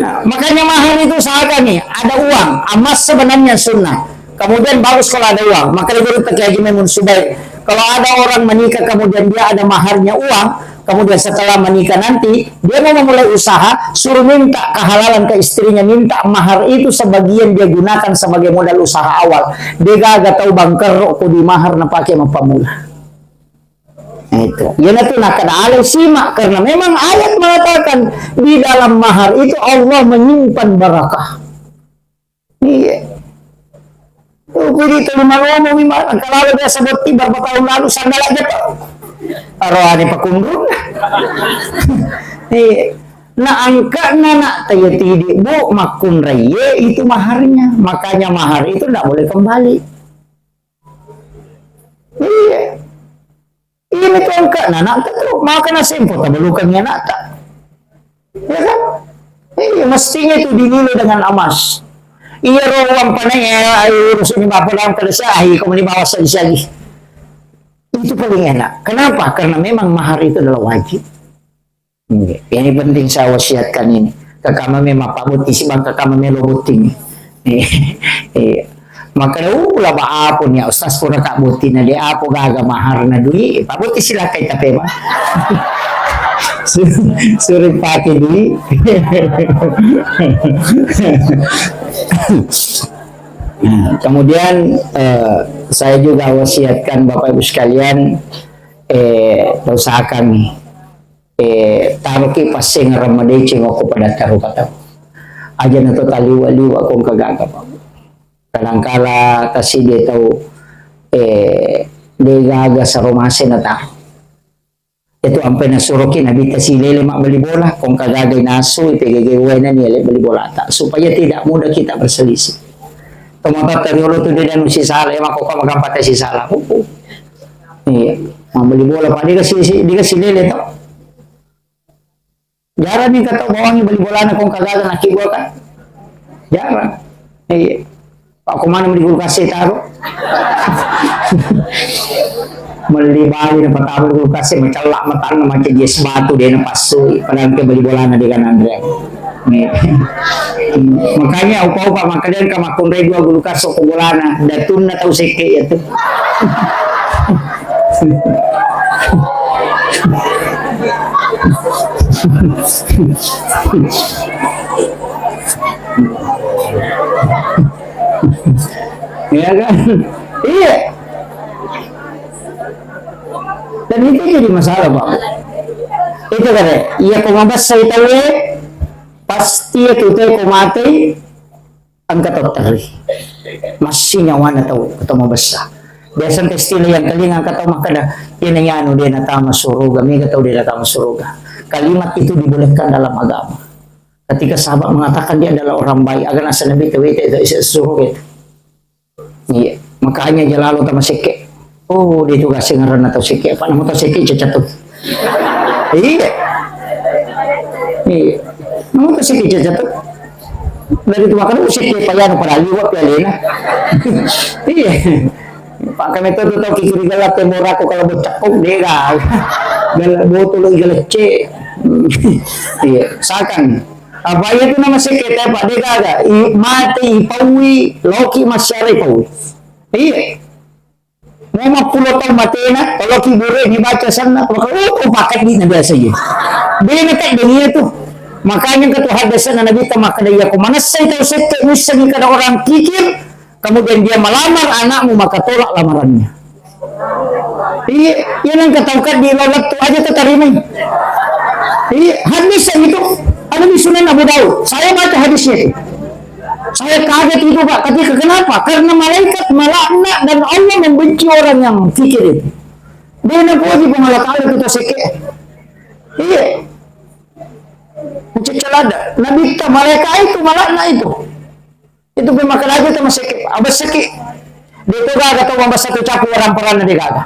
Speaker 1: Nah, makanya mahar itu usahakan nih, ada uang, emas sebenarnya sunnah. Kemudian bagus kalau ada uang. Maka Ibu Haji Maimun Subair, kalau ada orang menikah kemudian dia ada maharnya uang, kemudian setelah menikah nanti dia mau memulai usaha, suruh minta kehalalan ke istrinya, minta mahar itu sebagian dia gunakan sebagai modal usaha awal. Dia gak tahu bangker aku di mahar na pakai mapamula. Itu. Yan itu nak alay simak karena memang ayat mengatakan di dalam mahar itu Allah menyimpan barakah. Iya. Pwede ito lumalong mo kalau ada sebut beberapa tahun lalu sandal aja tuh. Arwani pakundun. Nah angka nak tayo tidi bu makun raya itu maharnya. Makanya mahar itu tidak boleh kembali. Iya. Ini tuh angka nak tuh maka na simpo tabalukannya nata. Ya kan? Iya mestinya itu dinilai dengan emas. Iya ruang panay urusan ni Bapak dalam keresahi kemudian bawa lagi. Itu paling enak. Kenapa? Karena memang mahar itu adalah wajib. Ini penting saya wasiatkan ini. Kakama memang Pak Buti si bang kakama melo buting. Maka ulah ba apon ya ustaz pura Kak Buti na di apo gaga mahar na dui. Pak Buti sila kay tape ba. Suruh pakai dui. Nah, kemudian saya juga wasiatkan Bapak Ibu sekalian usahakan nih taruki pasing ramadai cingok pada taruh kata aja na to taliwa-liwa kung kagaga pa kadangkala kasi dia tahu dia gaga sa romase na tao itu ampe na surukin nabita si lele mak beli bola kung kagagay naso ipigigaway na nila beli bola ta supaya tidak mudah kita berselisih tumapat teriolo tu dia dan si salah emak kok magampatay si salah iya beli bola pa di kasi lele to jarang nih kata bawangi beli bola na kung kagagay nakibwa ka jarang iya Pak kumana mo di kulkasi taro melibali na patawal ko kasi macalak matang na macam yes batu dia na pasoy padahal ke beli bola na di kanan Andre. Makanya upa-upa makalian ka makunray dua gulu kaso ko bola na datun na tau seke ito. Ya kan? Iya. Dan itu jadi masalah Pak. Itu kan iya kung mabas sa itawe pasti itu kung mati ang katotari. Masih nyawa na tao ito mabasa. Biasang testila yang kalingang kataw makada tinayano dia natama suruga. May kataw dia natama suruga. Kalimat itu dibolehkan dalam agama. Ketika sahabat mengatakan dia adalah orang baik agar nasa nabi tawita itu suruga itu. Iya. Makanya jalalo tama sike. Oh, dito kasi ngaran na to sike. Paano mo to sike cacat to? Iya. Iya. Ano to sike cacat to? Dari itu makan sike pa yan para liwat pala na. Iya. Pak kami to to kikiri galak temora ko kalau bocakok dega. Gal botulo igalece. Iya, sakan. Apa itu nama sike ta Pak dega ga? Mati ipawi loki masyari pawi. Iya. Memang pulau tahun mati na, kalau kibure ni baca sana, kalau pakai di biasa je. Dia nak dunia tu, Makanya ketua hadasan na nabita makadaya ko manasay tayo seke misal kada orang kikir, kemudian dia melamar anakmu maka tolak lamarannya. Iya, yan ang katawkad di lolat tu aja terima. Iya, hadis itu ada di Sunan Abu Daud. Saya baca hadisnya itu. Saya kaget itu Pak. Ketika kenapa? Karena malaikat melaknat dan Allah membenci orang yang kikir itu. Dia nak puji pengalat Allah kita seke. Iya. Macam celada. Nabi kita malaikat itu malaknat itu. Itu pemakan aja sama seke. Abas seke. Dia tu gaga tahu mabasa tu capu orang peran dia gaga.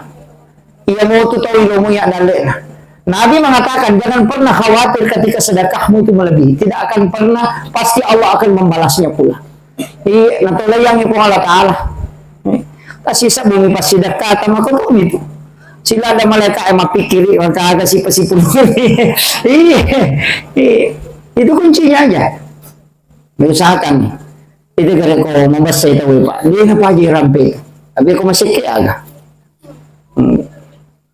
Speaker 1: Ia mau tu tahu ilmu yang dalena. Nabi mengatakan jangan pernah khawatir ketika sedekahmu itu melebihi. Tidak akan pernah, pasti Allah akan membalasnya pula. Iya, natulay yang ipo Allah Ta'ala. Kasi sa bumi pas sedekah tama ko po itu. Sila ada malaikat yang mapikiri maka si pasipul. Iya. Itu kuncinya aja. Diusahakan. Itu kaya ko mabasa ito Pak. Hindi na pagi rampe. Tapi ko masiki aga.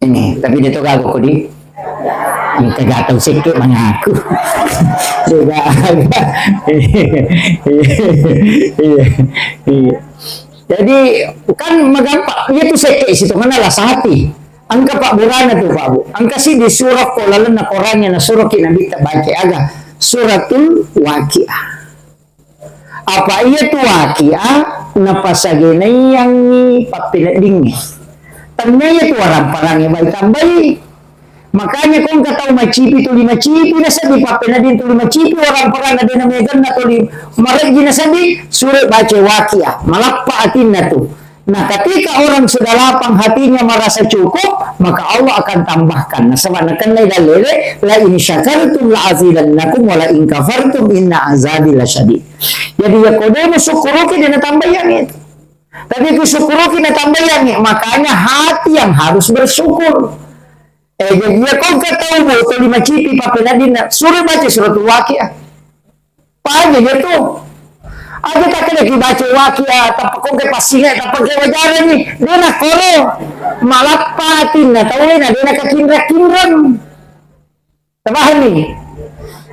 Speaker 1: Ini, tapi dito gago ko di. Ang tagatang sikit mga ako. Diba? Jadi kan magampak. Itu sikit situ mana lah sa hati. Ang kapakburana tu Pak Bu. Ang kasi di surah ko lalo na Qurannya na surah kinabita baca aga. Suratul Waqiah. Apa iya tu Waqiah napasagay na yang papilading. Tanya tu orang parangnya baik tambahi. Makanya kung kataw macipi to 5 cipi na sabi papel na din to 5 cipi orang parang na din na megan na to maragi na sabi surat baca Waqiah malappa atin na to. Nah ketika orang sudah lapang hatinya merasa cukup maka Allah akan tambahkan. Nah sama nakan lay dalile la in syakartum la azidannakum wa la in kafartum inna azabi lasyadid. Jadi ya kodemu syukuruki dan tambahan itu. Tapi kusyukuruki na tambahan makanya hati yang harus bersyukur. Jadi ya kau katakan mo ito 5 cipi papiladin na surat baca suratul Waqiah. Paano gitu? Ada tak kena dibaca Waqiah tapos kung kay pasinga tapos kay wajaran ni dia na koro malapatin na taulay na dia na kakindra-kindran. Tabahan ni.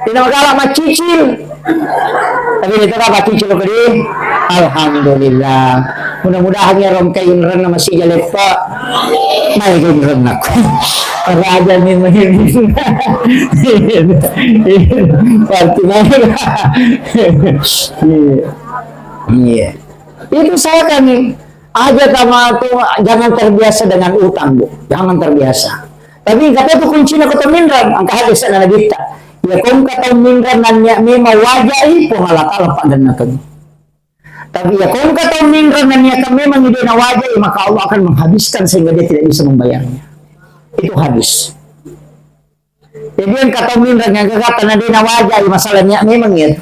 Speaker 1: Tidak magala macicil. Tapi dito ka macicil ko di. Alhamdulillah. Mudah-mudahan ya rom kay inran na masih galit pa. May inran ako. Raja ni mahirin. Parti na. Iya. Itu saya kami aja sama tuh jangan terbiasa dengan utang Bu. Jangan terbiasa. Tapi kata tu kunci na kataminran ang kahadis na nagita. Ya kung kataminran nanya may mawajai pungalakal padan na kami. Tapi ya kung kataminran nanya kami memang hindi nawajai maka Allah akan menghabiskan sehingga dia tidak bisa membayarnya. Itu hadis. Jadi yang kataminran yang kagatan na din nawajai masalahnya memang itu.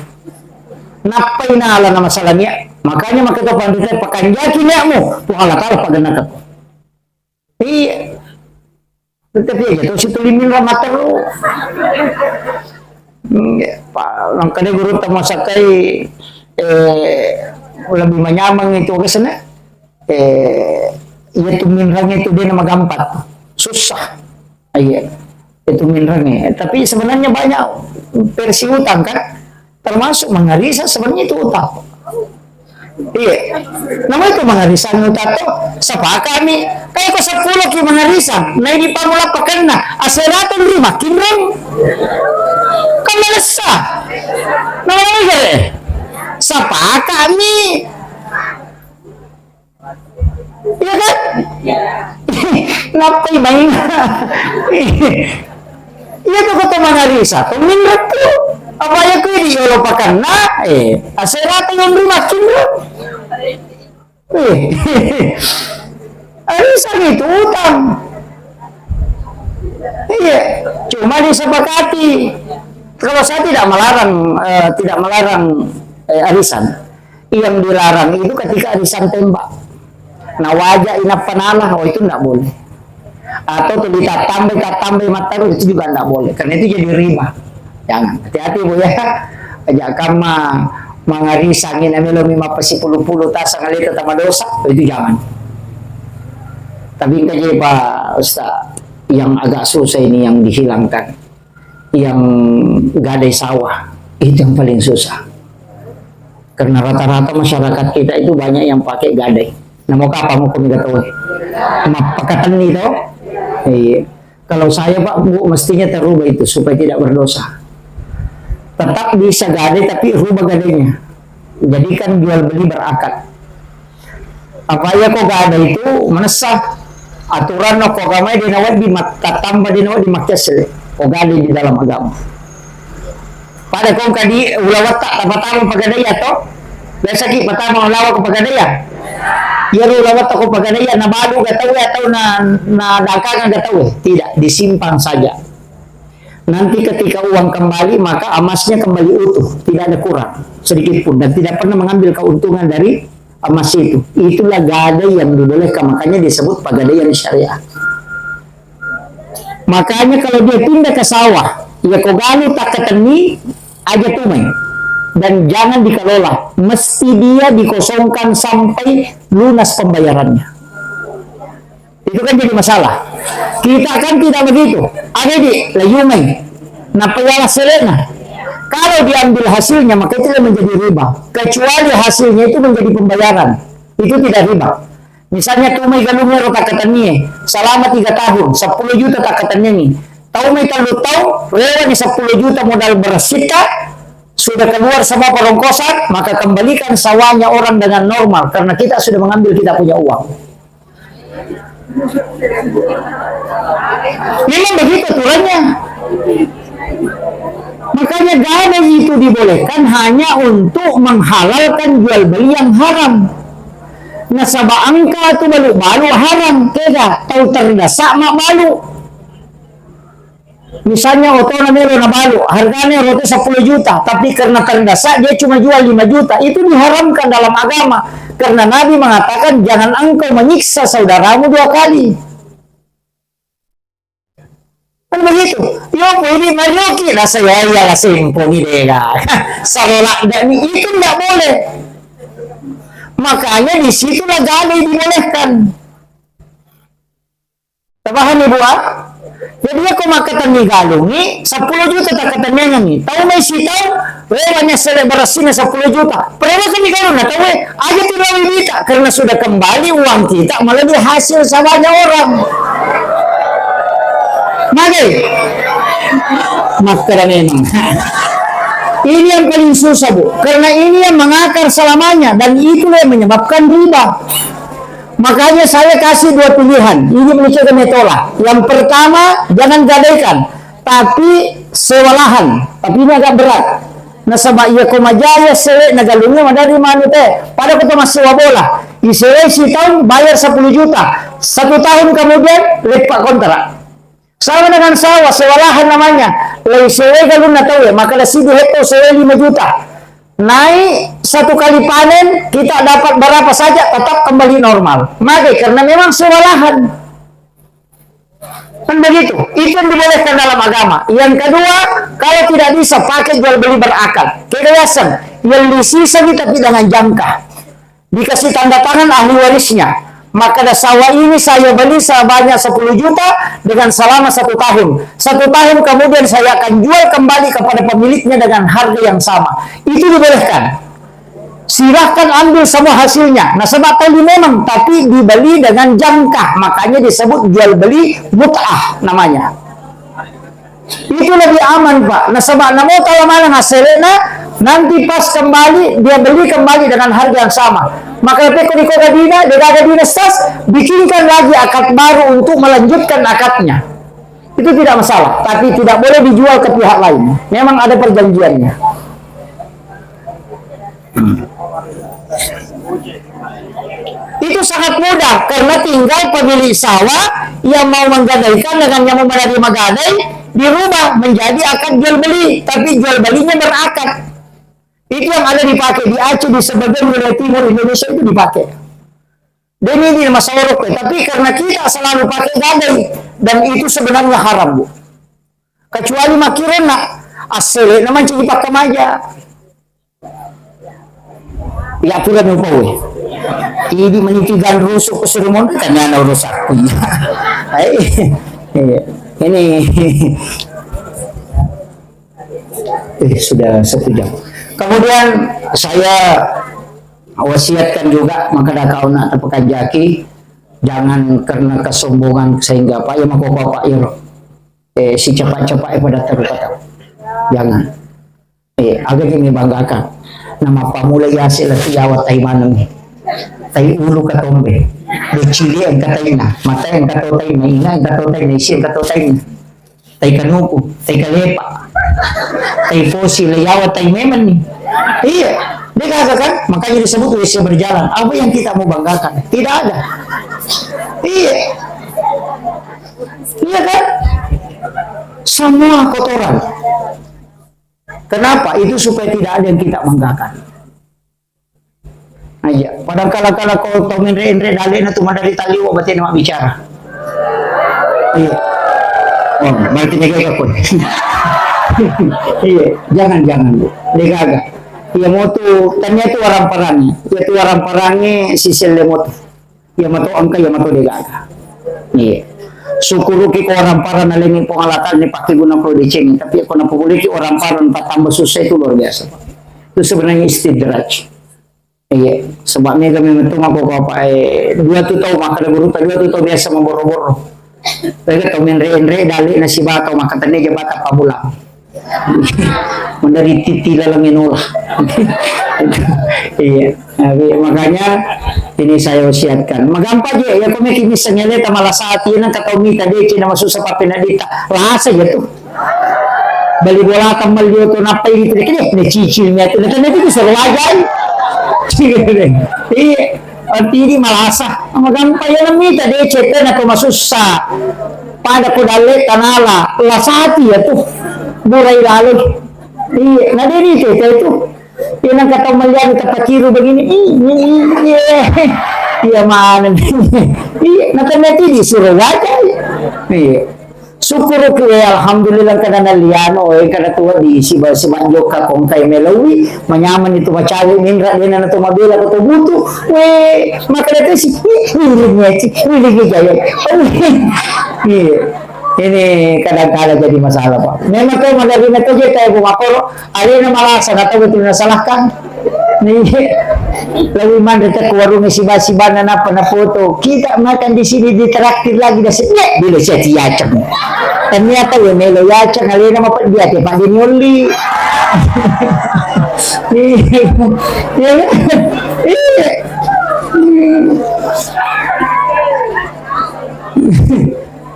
Speaker 1: Napay na ala na masalahnya. Makanya makita pandita pakanjaki niya mo pungalakal padan na kami. Iya. Tetapi ya itu situ limin ramatan lo. Ang kani guru tama sakay lebih menyamang itu ke sana. Iya tuminrang itu dia nama gampat. Susah. Iya. Itu minrangnya. Tapi sebenarnya banyak versi utang kan. Termasuk mengarisa sebenarnya itu utang. Iya. Nama itu mengarisan utang tuh. Sapa kami. Kaya ko 10 ki mengarisan. Na hindi pa mula pakan na. Aseratong lima. Kinrang. Kamalasa. Namanya gale. Sapa kami. Iya kan? Napay main. Iya tuh kata mangarisa. Tuminrat tuh. Apa ya ko hindi yolo pakan na. Aseratong lima. Kinrang. Arisan itu utang. Iya, cuma disepakati. Kalau saya tidak melarang arisan. Yang dilarang itu ketika arisan tembak. Nah wajah inap panalah, oh itu tidak boleh. Atau tuh ditambah mataru itu juga tidak boleh. Karena itu jadi riba. Jangan, hati-hati Bu ya. Ajakan mangarisangin amilo mima pasipuluh-puluh tasa ngalita tama dosa, itu jangan. Tapi kaya Pak Ustaz, yang agak susah ini yang dihilangkan. yang gadai sawah. Itu yang paling susah. Karena rata-rata masyarakat kita itu banyak yang pakai gadai. Nah, mau apa mau kami tahu? Pakatan itu. Kalau saya Pak Bu mestinya terubah itu supaya tidak berdosa. Tetap bisa gadai tapi rubah gadainya. Jadikan jual beli berakad. Apa ya kok gadai itu menesah aturan no kok gamai dinawat di tambah dinawat di makkesel. Kok gadai di dalam agama. Pada kong kadi ulawat tak patama pagadaya to. Biasa ki patama ulawat ko pagadaya. Ya ulawat ko pagadaya na balu gataw atau na dakangan gataw. Tidak, disimpan saja. Nanti ketika uang kembali maka emasnya kembali utuh, tidak ada kurang sedikit pun dan tidak pernah mengambil keuntungan dari emas itu. Itulah gadai yang dibolehkan, makanya disebut pegadaian syariah. Makanya kalau dia pindah ke sawah, ya kogalu tak keteni aja tumai dan jangan dikelola, mesti dia dikosongkan sampai lunas pembayarannya. Itu kan jadi masalah. Kita kan tidak begitu. Ada di layumai, napayala selena. Kalau diambil hasilnya maka itu menjadi riba. Kecuali hasilnya itu menjadi pembayaran, itu tidak riba. Misalnya tumai galungnya rota katanya selama 3 tahun, 10 juta tak katanya nih. Tahu mai tahu lewatnya 10 juta modal bersita, sudah keluar sama perongkosan, maka kembalikan sawahnya orang dengan normal karena kita sudah mengambil kita punya uang. Memang begitu aturannya. Makanya gadai itu dibolehkan hanya untuk menghalalkan jual beli yang haram. Nasabah angka itu balu-balu haram, tidak tahu terdesak mak balu. Misalnya otona mero na balu, harganya roti 10 juta, tapi karena terdesak dia cuma jual 5 juta. Itu diharamkan dalam agama. Karena Nabi mengatakan jangan engkau menyiksa saudaramu 2 kali. Kan begitu. Yo pwede marioki lah saya ya simpong idega. Salolak dan itu tidak boleh. Makanya di situlah gadai dibolehkan. Tabahan ibu ah? Jadi aku makatan ni galungi 10 juta tak katanya ni. Tahu mai sitaw, banyak selebrasinya 10 juta. Pernah kan ni galung na tahu aja tidak minta karena sudah kembali uang kita malah dia hasil samanya orang. Mage. Makara memang. Ini yang paling susah Bu, karena ini yang mengakar selamanya dan itulah yang menyebabkan riba. Makanya saya kasih 2 pilihan. Ini menunjukkan metola. Yang pertama, jangan gadaikan, tapi sewa lahan. Tapi ini agak berat. Nasabah iya komajaya sewa nagalungnya madari manu teh. Pada kita sewa bola. Isewa si tahun bayar 10 juta. 1 tahun kemudian lepak kontrak. Sama dengan sawah, sewa lahan namanya. Lai sewa galung na tahu ya, maka nasi di hektar sewa 5 juta. Naik 1 kali panen, kita dapat berapa saja, tetap kembali normal. Maka karena memang sewa lahan. Kan begitu. Itu yang dibolehkan dalam agama. Yang kedua, kalau tidak bisa pakai jual beli berakad. Kebiasaan. Yang disisa tapi dengan jangka. Dikasih tanda tangan ahli warisnya. Maka sawah ini saya beli sebanyak 10 juta dengan selama 1 tahun. 1 tahun kemudian saya akan jual kembali kepada pemiliknya dengan harga yang sama. Itu dibolehkan. Silahkan ambil semua hasilnya. Nah sebab tadi memang, tapi dibeli dengan jangka. Makanya disebut jual beli mut'ah namanya. Itu lebih aman Pak. Nah sebab namo kalau mana hasilnya, nanti pas kembali dia beli kembali dengan harga yang sama. Maka peko di Kogadina, di Kogadina stas, bikinkan lagi akad baru untuk melanjutkan akadnya. Itu tidak masalah, tapi tidak boleh dijual ke pihak lain. Memang ada perjanjiannya. Itu sangat mudah karena tinggal pemilik sawah yang mau menggadaikan dengan yang mau menerima gadai dirubah menjadi akad jual beli, tapi jual belinya berakad. Itu yang ada dipakai di Aceh, di sebagian wilayah timur Indonesia itu dipakai. Dan ini masalah rokok, tapi karena kita selalu pakai gadai dan itu sebenarnya haram Bu. Kecuali makirena asli namanya cuma pakai aja. Ya pura nupawe. Ini menitigan rusuk ke Surumon kan yana rusak punya. Ini Sudah 1 jam. Kemudian saya wasiatkan juga maka kau nak tepakan jaki, jangan karena kesombongan sehingga apa ya maka bapak si cepat-cepat pada terkata. Jangan. Agak ini banggakan. Nama pamulai hasil tiawat tai manang. Tai ulu katombe. Dicili ang katayna, mata ang katotay na ina, ang katotay na isi, ang katotay na. Tai kanupo, tai kalepa. Tai fosil, yawat tai meman nih. Iya, dia katakan, makanya disebut Yesus berjalan. Apa yang kita mau banggakan? Tidak ada. Iya. Iya kan? Semua kotoran. Kenapa? Itu supaya tidak ada yang kita banggakan. Aja. Padahal kala-kala kau tahu menre-enre dalih na tumada dari tali wa berarti nama bicara. Iya. Oh, berarti nega pun. Iya, jangan bu. Nega agak. Ia mau tu, tanya tu orang perangnya. Ia tu orang perangnya sisil lemot. Ia mau tu angka, ia mau tu nega agak. Iya. Syukuru ki orang parang nalingin pengalatan ni pakai guna pro diceng. Tapi aku nak boleh ki orang parang tambah susah itu luar biasa. Itu sebenarnya istidraj. Iya, sebabnya kami mentung aku apa dua tu tahu makan guru dua tu tahu biasa memboro-boro. Mereka tahu menre-enre dali nasi bata makan tadi jabata pabulang. Mendari titi lalangin ulah. Iya, makanya ini saya wasiatkan. Magampa je ya kami kini senyeleta malah saat ini kata umi tadi cina masuk sepapi nadita. Lah saja tuh. Bali bola kamal yo to napai gitu ni cicilnya tu nanti itu suruh wajai. Iya, arti ini malasa. Magampa ya nami tadi cete na masuk sa pada kodale tanala lasati ya tuh. Burai lalu. Iya, nadiri cete itu. Yan ang katong malyan, kapatiro begini, iya mana, iya, natanati di Surawajay, iya, syukur ko alhamdulillah kada naliano, kada tuwa di sibanjok ka kung kay melawi, manyaman itu macawi, minra din na tumabila ko tubuto, makadata si, wilig jaya, iya. Ini kadang-kadang jadi masalah Pak. Memang kau madari na to je tayo bumakoro, ali na malasa na to betul na salahkan. Ni lawi man deta ko warung siba-siba na foto. Kita makan di sini ditraktir lagi dah sedek bila saya tiacak. Ternyata ya melo yacak ali na mapat dia te pagi nyoli.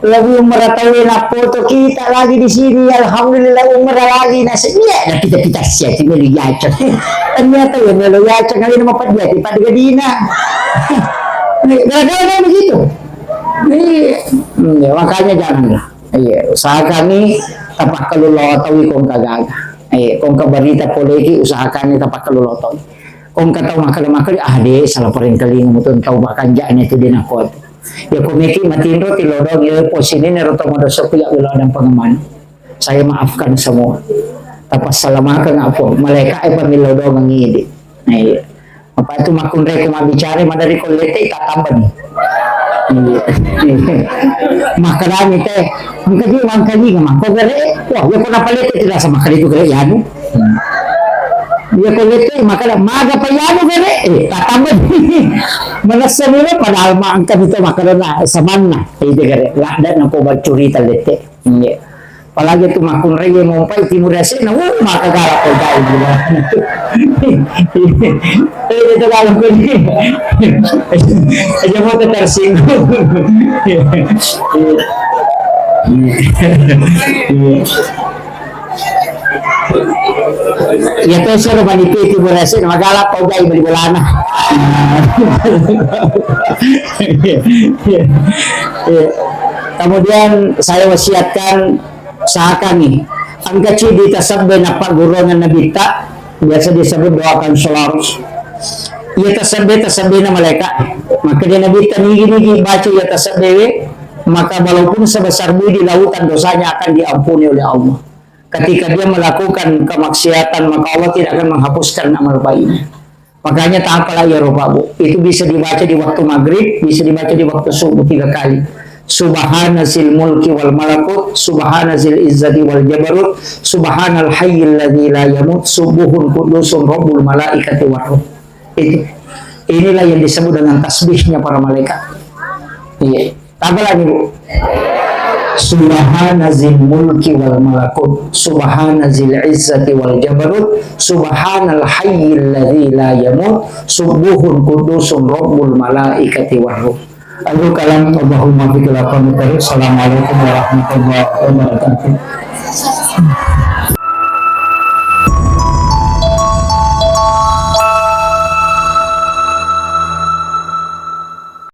Speaker 1: Lagi meratawin na foto kita lagi di sini, alhamdulillah umrah lagi na siya na kita siya si Meliacak. Ternyata ya Meliacak kali nama pada dia pada gadina. Gara-gara begitu. Makanya janganlah. Iya, usahakan nih tapak kaluluwatawi kung kagaga. Kung kabarita poliki usahakan nih tapak kaluluwatawi. Kung kataw makali salah pa rin kalinga mo itong tao bakanjaan ito din ako. Ya komiki matindro tilodong ya posini neroto modoso kuya ulang pengaman. Saya maafkan semua. Tapas salamakan ako. Maleka ay pamilodong ang ngidi. Ay, apa itu makunre ko mabicara madari kolete itatamban. Makarami teh. Ang kadi nga ko gare. Wah, ya ko napalete tila sa makali ko gare yano. Dia kolete makala maga pa yano gare tatamban. Manasa nila padahal maangkat itu makaroon na saman na ide gare ladat na po bagcurita lete palagi itu makun reye mo pa itimurasi na makagara ko dahil gila ito galang ko ni aja mo tersinggung ya to sir manipiti mo na sin magalap pa dahil malibalana. Kemudian saya wasiatkan usahakan nih ang kecil ditasabay na pagurongan na bita biasa disebut doakan solaros ia tasabay na malaikat maka dia nabita nigi baca ia tasabay maka walaupun sebesar bumi di lautan dosanya akan diampuni oleh Allah. Ketika dia melakukan kemaksiatan maka Allah tidak akan menghapuskan amal baiknya. Makanya tak apalah ya roh Bu. Itu bisa dibaca di waktu maghrib, bisa dibaca di waktu subuh 3 kali. subhanazil mulki wal malakut, subhanazil izzati wal jabarut, subhanal hayyil ladzi la yamut, subuhun qudusun rabbul malaikati war ruh. Inilah yang disebut dengan tasbihnya para malaikat. Iya. Apa lagi, Bu? Subhanazil mulki wal malakut, subhanazil izzati wal jabarut, subhanal hayyil ladzi la yamut, subuhun qudusun rabbul malaikati war ruh. Alu kalam Allahumma bika la. Assalamualaikum warahmatullahi wabarakatuh.